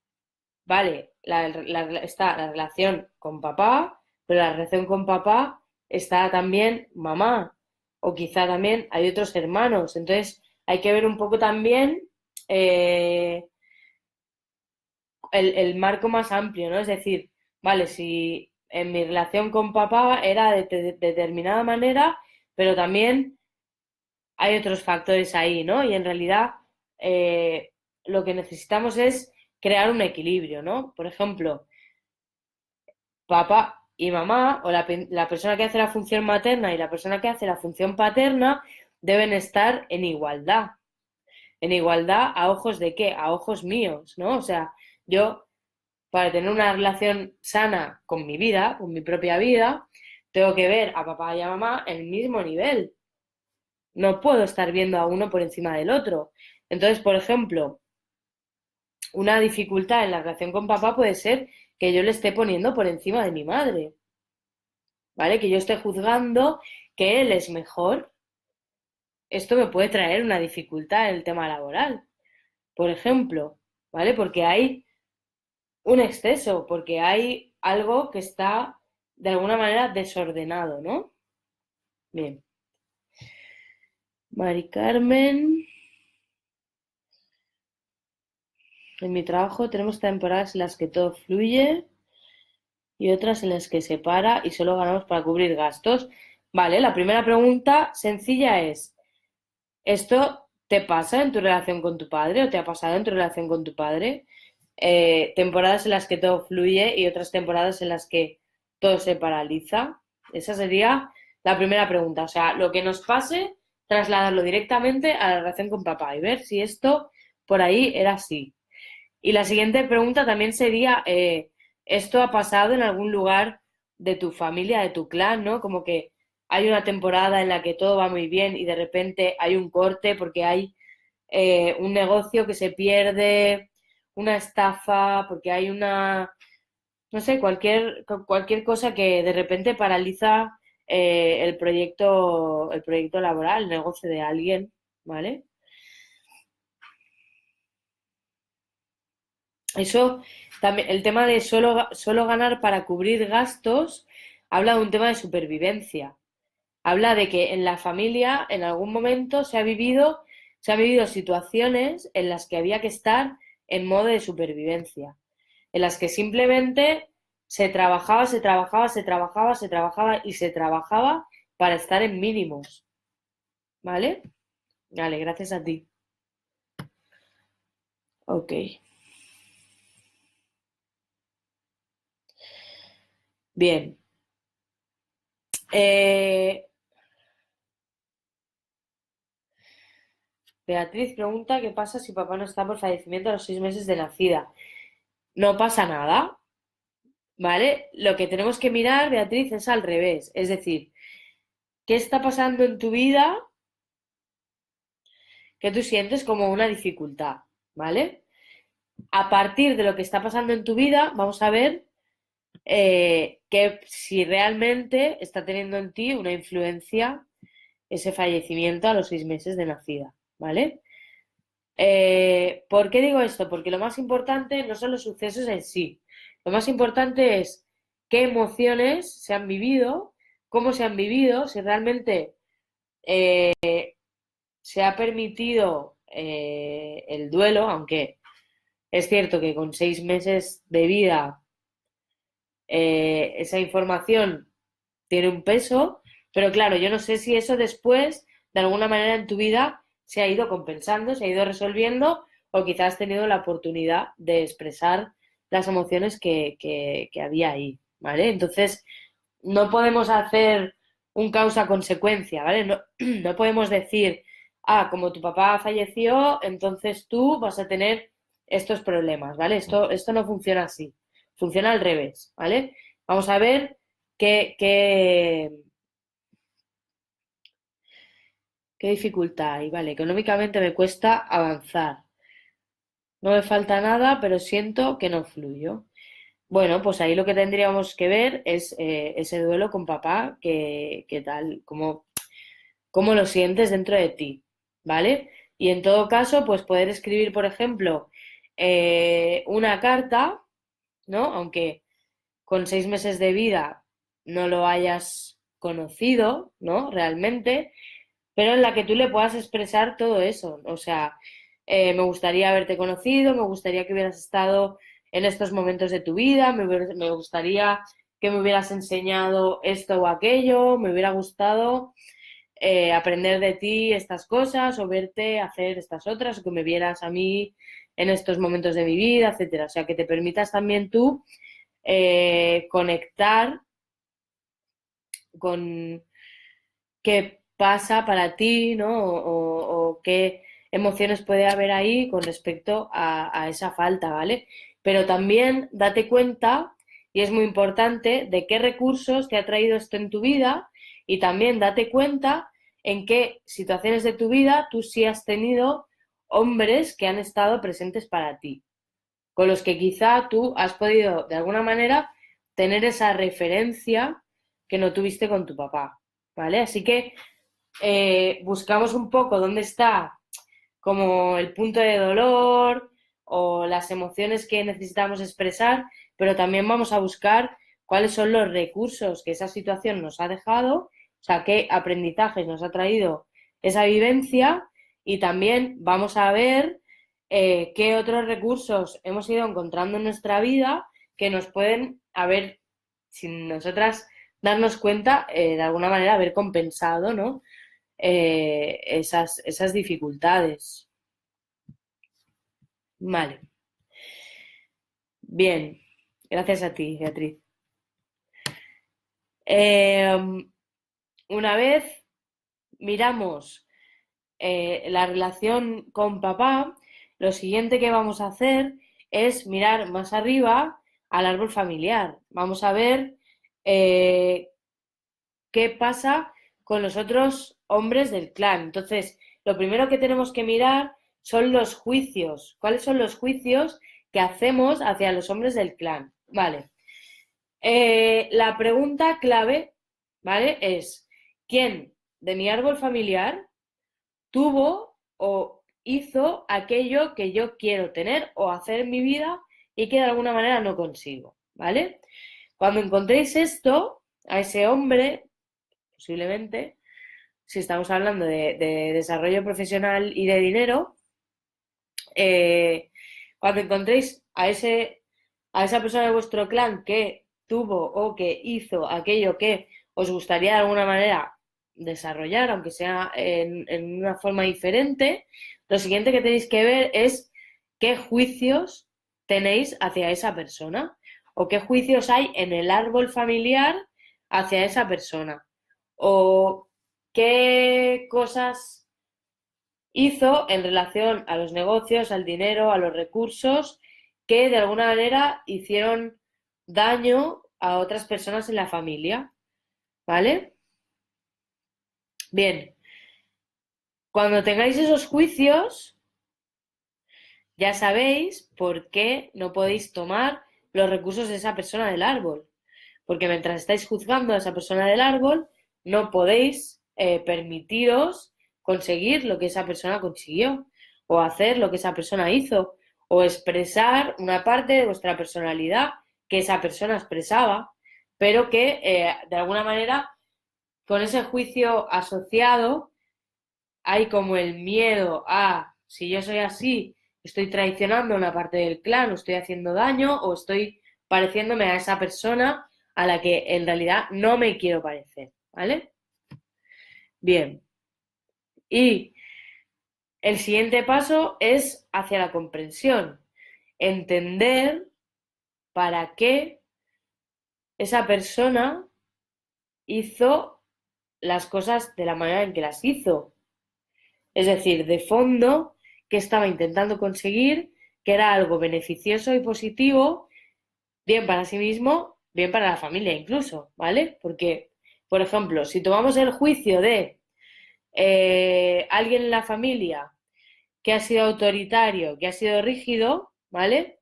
vale, está la relación con papá, pero la relación con papá está también mamá, o quizá también hay otros hermanos. Entonces hay que ver un poco también eh, el marco más amplio, ¿no? Es decir, vale, si en mi relación con papá era de determinada manera, pero también hay otros factores ahí, ¿no? Y en realidad lo que necesitamos es crear un equilibrio, ¿no? Por ejemplo, papá y mamá, o la persona que hace la función materna y la persona que hace la función paterna, deben estar en igualdad. ¿En igualdad a ojos de qué? A ojos míos, ¿no? O sea, yo para tener una relación sana con mi vida, con mi propia vida, tengo que ver a papá y a mamá en el mismo nivel. No puedo estar viendo a uno por encima del otro. Entonces, por ejemplo, una dificultad en la relación con papá puede ser que yo le esté poniendo por encima de mi madre. ¿vale? Que yo esté juzgando que él es mejor. Esto me puede traer una dificultad en el tema laboral, por ejemplo, ¿vale? Porque hay un exceso, porque hay algo que está de alguna manera desordenado, ¿no? Bien. Mari Carmen, en mi trabajo tenemos temporadas en las que todo fluye y otras en las que se para y solo ganamos para cubrir gastos. Vale, la primera pregunta sencilla es, ¿esto te pasa en tu relación con tu padre o te ha pasado en tu relación con tu padre? Temporadas en las que todo fluye y otras temporadas en las que todo se paraliza. Esa sería la primera pregunta. O sea, lo que nos pase, trasladarlo directamente a la relación con papá y ver si esto por ahí era así. Y la siguiente pregunta también sería, ¿esto ha pasado en algún lugar de tu familia, de tu clan, ¿no? Como que hay una temporada en la que todo va muy bien y de repente hay un corte porque hay un negocio que se pierde, una estafa, porque hay una, no sé, cualquier cosa que de repente paraliza el proyecto laboral, el negocio de alguien, ¿vale? Eso también, el tema de solo ganar para cubrir gastos, habla de un tema de supervivencia. Habla de que en la familia, en algún momento, se han vivido situaciones en las que había que estar en modo de supervivencia, en las que simplemente se trabajaba, se trabajaba, se trabajaba, se trabajaba y se trabajaba para estar en mínimos. ¿Vale? Vale, gracias a ti. Ok. Bien. Eh, Beatriz pregunta qué pasa si papá no está por fallecimiento a los 6 meses de nacida. No pasa nada, ¿vale? Lo que tenemos que mirar, Beatriz, es al revés. Es decir, ¿qué está pasando en tu vida que tú sientes como una dificultad? ¿Vale? A partir de lo que está pasando en tu vida, vamos a ver que si realmente está teniendo en ti una influencia ese fallecimiento a los 6 meses de nacida, ¿vale? ¿Por qué digo esto? Porque lo más importante no son los sucesos en sí. Lo más importante es qué emociones se han vivido, cómo se han vivido, si realmente se ha permitido el duelo, aunque es cierto que con 6 meses de vida esa información tiene un peso, pero claro, yo no sé si eso después, de alguna manera en tu vida, se ha ido compensando, se ha ido resolviendo, o quizás has tenido la oportunidad de expresar las emociones que había ahí, ¿vale? Entonces, no podemos hacer un causa-consecuencia, ¿vale? No, no podemos decir, como tu papá falleció, entonces tú vas a tener estos problemas, ¿vale? Esto no funciona así, funciona al revés, ¿vale? Vamos a ver qué dificultad hay, ¿vale? Económicamente me cuesta avanzar. No me falta nada, pero siento que no fluyo. Bueno, pues ahí lo que tendríamos que ver es ese duelo con papá, que tal, cómo lo sientes dentro de ti, ¿vale? Y en todo caso, pues poder escribir, por ejemplo, una carta, ¿no? Aunque con 6 meses de vida no lo hayas conocido, ¿no? Realmente, pero en la que tú le puedas expresar todo eso. O sea, me gustaría haberte conocido, me gustaría que hubieras estado en estos momentos de tu vida, me gustaría que me hubieras enseñado esto o aquello, me hubiera gustado aprender de ti estas cosas o verte hacer estas otras o que me vieras a mí en estos momentos de mi vida, etcétera. O sea, que te permitas también tú conectar con qué pasa para ti, ¿no? O qué emociones puede haber ahí con respecto a esa falta, ¿vale? Pero también date cuenta, y es muy importante, de qué recursos te ha traído esto en tu vida y también date cuenta en qué situaciones de tu vida tú sí has tenido hombres que han estado presentes para ti, con los que quizá tú has podido de alguna manera tener esa referencia que no tuviste con tu papá, ¿vale? Así que buscamos un poco dónde está como el punto de dolor o las emociones que necesitamos expresar, pero también vamos a buscar cuáles son los recursos que esa situación nos ha dejado, o sea, qué aprendizajes nos ha traído esa vivencia, y también vamos a ver qué otros recursos hemos ido encontrando en nuestra vida que nos pueden haber, sin nosotras darnos cuenta, de alguna manera haber compensado, ¿no? Esas dificultades. Vale, bien, gracias a ti, Beatriz. Una vez miramos la relación con papá, lo siguiente que vamos a hacer es mirar más arriba al árbol familiar. Vamos a ver eh, qué pasa con los otros hombres del clan. Entonces, lo primero que tenemos que mirar son los juicios. ¿Cuáles son los juicios que hacemos hacia los hombres del clan? Vale. La pregunta clave, ¿vale? Es, ¿quién de mi árbol familiar tuvo o hizo aquello que yo quiero tener o hacer en mi vida y que de alguna manera no consigo? ¿Vale? Cuando encontréis esto, a ese hombre, posiblemente, si estamos hablando de desarrollo profesional y de dinero, cuando encontréis a esa persona de vuestro clan que tuvo o que hizo aquello que os gustaría de alguna manera desarrollar, aunque sea en una forma diferente, lo siguiente que tenéis que ver es qué juicios tenéis hacia esa persona o qué juicios hay en el árbol familiar hacia esa persona o qué cosas hizo en relación a los negocios, al dinero, a los recursos, que de alguna manera hicieron daño a otras personas en la familia, ¿vale? Bien, cuando tengáis esos juicios, ya sabéis por qué no podéis tomar los recursos de esa persona del árbol, porque mientras estáis juzgando a esa persona del árbol, no podéis permitiros conseguir lo que esa persona consiguió, o hacer lo que esa persona hizo, o expresar una parte de vuestra personalidad que esa persona expresaba, pero que de alguna manera con ese juicio asociado hay como el miedo a, si yo soy así, estoy traicionando una parte del clan, o estoy haciendo daño, o estoy pareciéndome a esa persona a la que en realidad no me quiero parecer, ¿vale? Bien. Y el siguiente paso es hacia la comprensión. Entender para qué esa persona hizo las cosas de la manera en que las hizo. Es decir, de fondo, que estaba intentando conseguir, que era algo beneficioso y positivo, bien para sí mismo, bien para la familia incluso, ¿vale? Porque, por ejemplo, si tomamos el juicio de alguien en la familia que ha sido autoritario, que ha sido rígido, ¿vale?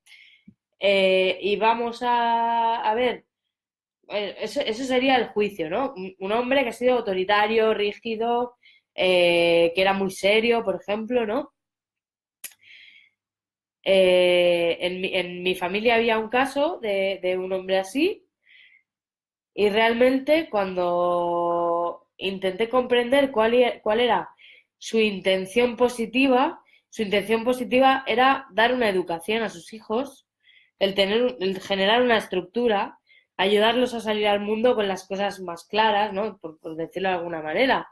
Y vamos a ver, eso sería el juicio, ¿no? Un hombre que ha sido autoritario, rígido, que era muy serio, por ejemplo, ¿no? En mi familia había un caso de un hombre así, y realmente cuando intenté comprender cuál era su intención positiva era dar una educación a sus hijos, el generar una estructura, ayudarlos a salir al mundo con las cosas más claras, ¿no? Por decirlo de alguna manera.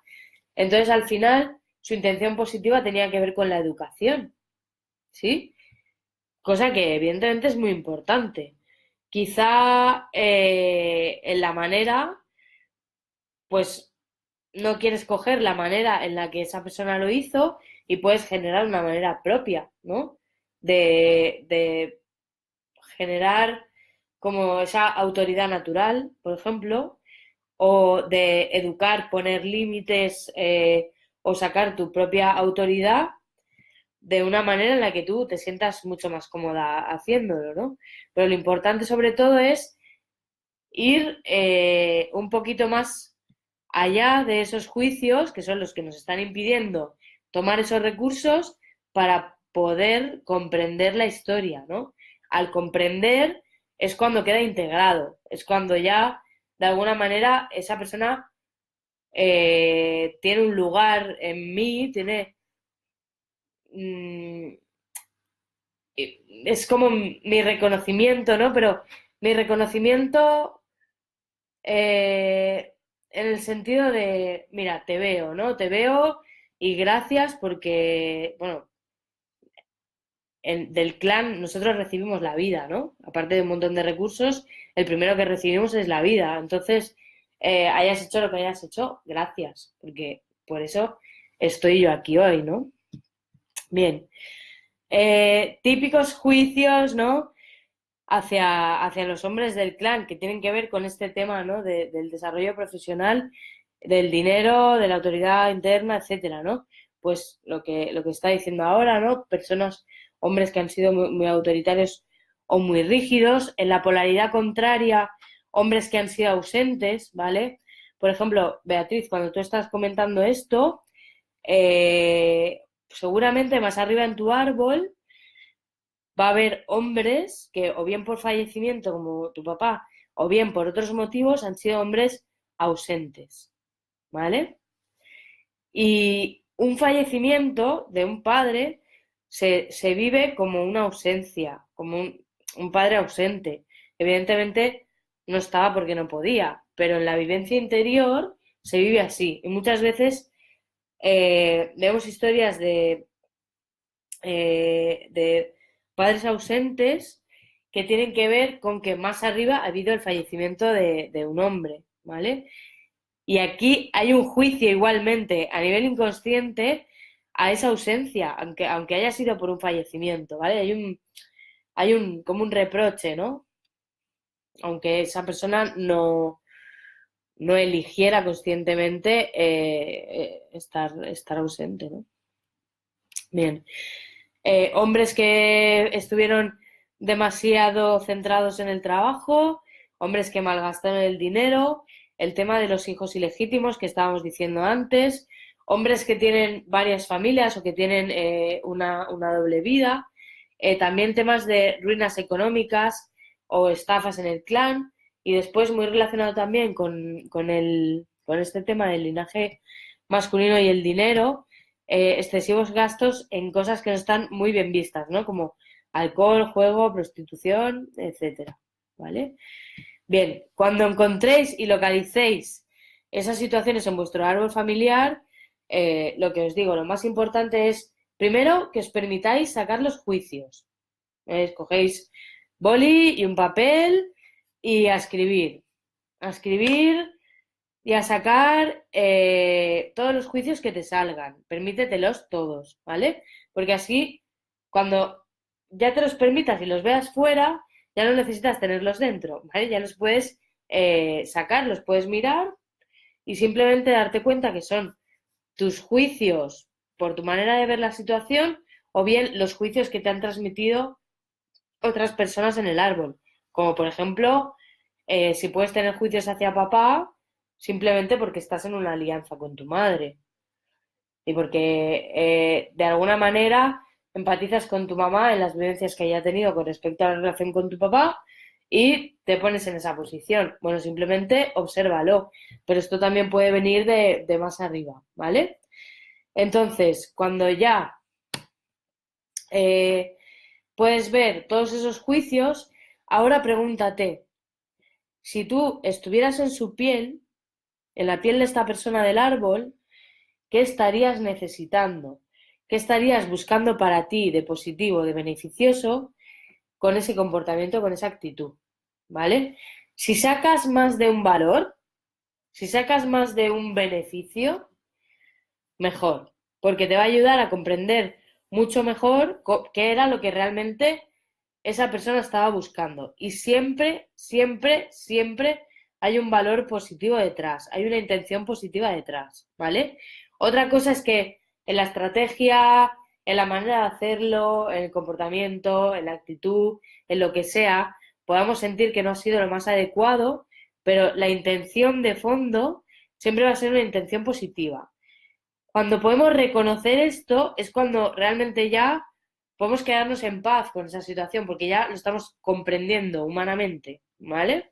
Entonces, al final, su intención positiva tenía que ver con la educación, ¿sí? Cosa que evidentemente es muy importante. Quizá en la manera, pues no quieres coger la manera en la que esa persona lo hizo y puedes generar una manera propia, ¿no? De generar como esa autoridad natural, por ejemplo, o de educar, poner límites o sacar tu propia autoridad de una manera en la que tú te sientas mucho más cómoda haciéndolo, ¿no? Pero lo importante sobre todo es ir un poquito más allá de esos juicios, que son los que nos están impidiendo tomar esos recursos para poder comprender la historia, ¿no? Al comprender es cuando queda integrado, es cuando ya, de alguna manera, esa persona tiene un lugar en mí, tiene... Mmm, es como mi reconocimiento, ¿no? Pero mi reconocimiento en el sentido de, mira, te veo, ¿no? Te veo y gracias porque, bueno, del clan nosotros recibimos la vida, ¿no? Aparte de un montón de recursos, el primero que recibimos es la vida. Entonces, hayas hecho lo que hayas hecho, gracias, porque por eso estoy yo aquí hoy, ¿no? Bien. Típicos juicios, ¿no? Hacia los hombres del clan que tienen que ver con este tema, ¿no? Del desarrollo profesional, del dinero, de la autoridad interna, etcétera, ¿no? Pues lo que está diciendo ahora, ¿no? Personas, hombres que han sido muy, muy autoritarios o muy rígidos, en la polaridad contraria, hombres que han sido ausentes, ¿vale? Por ejemplo, Beatriz, cuando tú estás comentando esto, seguramente más arriba en tu árbol va a haber hombres que o bien por fallecimiento como tu papá o bien por otros motivos han sido hombres ausentes, ¿vale? Y un fallecimiento de un padre se vive como una ausencia, como un padre ausente. Evidentemente no estaba porque no podía, pero en la vivencia interior se vive así. Y muchas veces vemos historias de padres ausentes que tienen que ver con que más arriba ha habido el fallecimiento de un hombre, ¿vale? Y aquí hay un juicio igualmente a nivel inconsciente a esa ausencia, aunque haya sido por un fallecimiento, ¿vale? Hay un como un reproche, ¿no? Aunque esa persona no eligiera conscientemente estar ausente, ¿no? Bien. Hombres que estuvieron demasiado centrados en el trabajo, hombres que malgastaron el dinero, el tema de los hijos ilegítimos que estábamos diciendo antes, hombres que tienen varias familias o que tienen una doble vida, también temas de ruinas económicas o estafas en el clan y después muy relacionado también con este tema del linaje masculino y el dinero, excesivos gastos en cosas que no están muy bien vistas, ¿no? Como alcohol, juego, prostitución, etcétera, ¿vale? Bien, cuando encontréis y localicéis esas situaciones en vuestro árbol familiar, lo que os digo, lo más importante es, primero, que os permitáis sacar los juicios. Escogéis boli y un papel y a escribir y a sacar todos los juicios que te salgan. Permítetelos todos, ¿vale? Porque así, cuando ya te los permitas y los veas fuera, ya no necesitas tenerlos dentro, ¿vale? Ya los puedes sacar, los puedes mirar y simplemente darte cuenta que son tus juicios por tu manera de ver la situación o bien los juicios que te han transmitido otras personas en el árbol. Como por ejemplo, si puedes tener juicios hacia papá simplemente porque estás en una alianza con tu madre y porque de alguna manera empatizas con tu mamá en las vivencias que haya tenido con respecto a la relación con tu papá y te pones en esa posición. Bueno, simplemente obsérvalo, pero esto también puede venir de más arriba, ¿vale? Entonces, cuando ya eh, puedes ver todos esos juicios, ahora pregúntate, si tú estuvieras en su piel, en la piel de esta persona del árbol, ¿qué estarías necesitando? ¿Qué estarías buscando para ti de positivo, de beneficioso con ese comportamiento, con esa actitud? ¿Vale? Si sacas más de un valor, si sacas más de un beneficio, mejor, porque te va a ayudar a comprender mucho mejor qué era lo que realmente esa persona estaba buscando. Y siempre, siempre, siempre hay un valor positivo detrás, hay una intención positiva detrás, ¿vale? Otra cosa es que en la estrategia, en la manera de hacerlo, en el comportamiento, en la actitud, en lo que sea, podamos sentir que no ha sido lo más adecuado, pero la intención de fondo siempre va a ser una intención positiva. Cuando podemos reconocer esto es cuando realmente ya podemos quedarnos en paz con esa situación, porque ya lo estamos comprendiendo humanamente, ¿vale?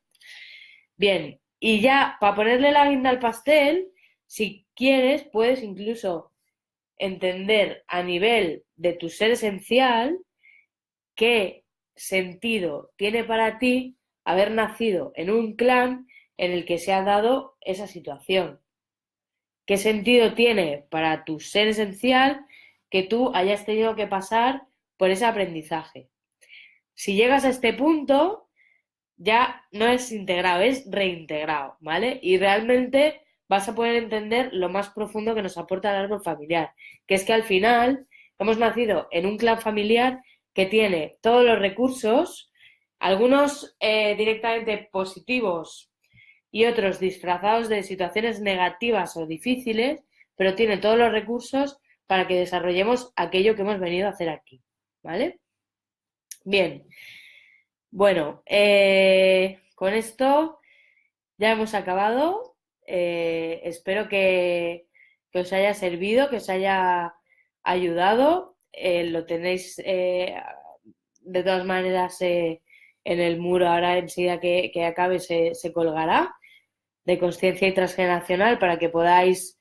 Bien, y ya para ponerle la guinda al pastel, si quieres, puedes incluso entender a nivel de tu ser esencial qué sentido tiene para ti haber nacido en un clan en el que se ha dado esa situación. ¿Qué sentido tiene para tu ser esencial que tú hayas tenido que pasar por ese aprendizaje? Si llegas a este punto, ya no es integrado, es reintegrado, ¿vale? Y realmente vas a poder entender lo más profundo que nos aporta el árbol familiar, que es que al final hemos nacido en un clan familiar que tiene todos los recursos, algunos directamente positivos y otros disfrazados de situaciones negativas o difíciles, pero tiene todos los recursos para que desarrollemos aquello que hemos venido a hacer aquí, ¿vale? Bien, bueno, con esto ya hemos acabado. Espero que os haya servido, que os haya ayudado. Lo tenéis de todas maneras en el muro. Ahora enseguida que acabe se colgará de conciencia y transgeneracional para que podáis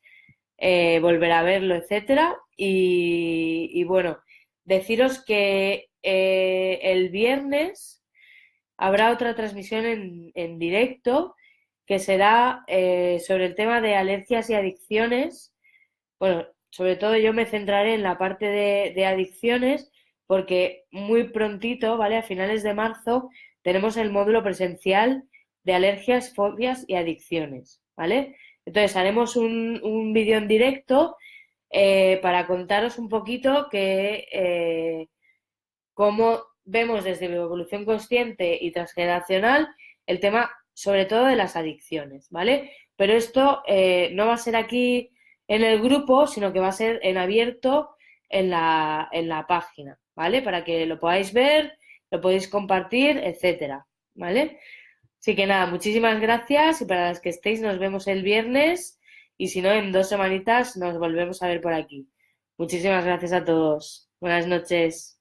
volver a verlo, etcétera. Y bueno, deciros que el viernes habrá otra transmisión en directo que será sobre el tema de alergias y adicciones. Bueno, sobre todo yo me centraré en la parte de adicciones porque muy prontito, ¿vale? A finales de marzo tenemos el módulo presencial de alergias, fobias y adicciones, ¿vale? Entonces haremos un vídeo en directo para contaros un poquito cómo vemos desde mi evolución consciente y transgeneracional el tema sobre todo de las adicciones, ¿vale? Pero esto no va a ser aquí en el grupo, sino que va a ser en abierto en la página, ¿vale? Para que lo podáis ver, lo podéis compartir, etcétera, ¿vale? Así que nada, muchísimas gracias y para las que estéis nos vemos el viernes y si no, en 2 semanitas nos volvemos a ver por aquí. Muchísimas gracias a todos. Buenas noches.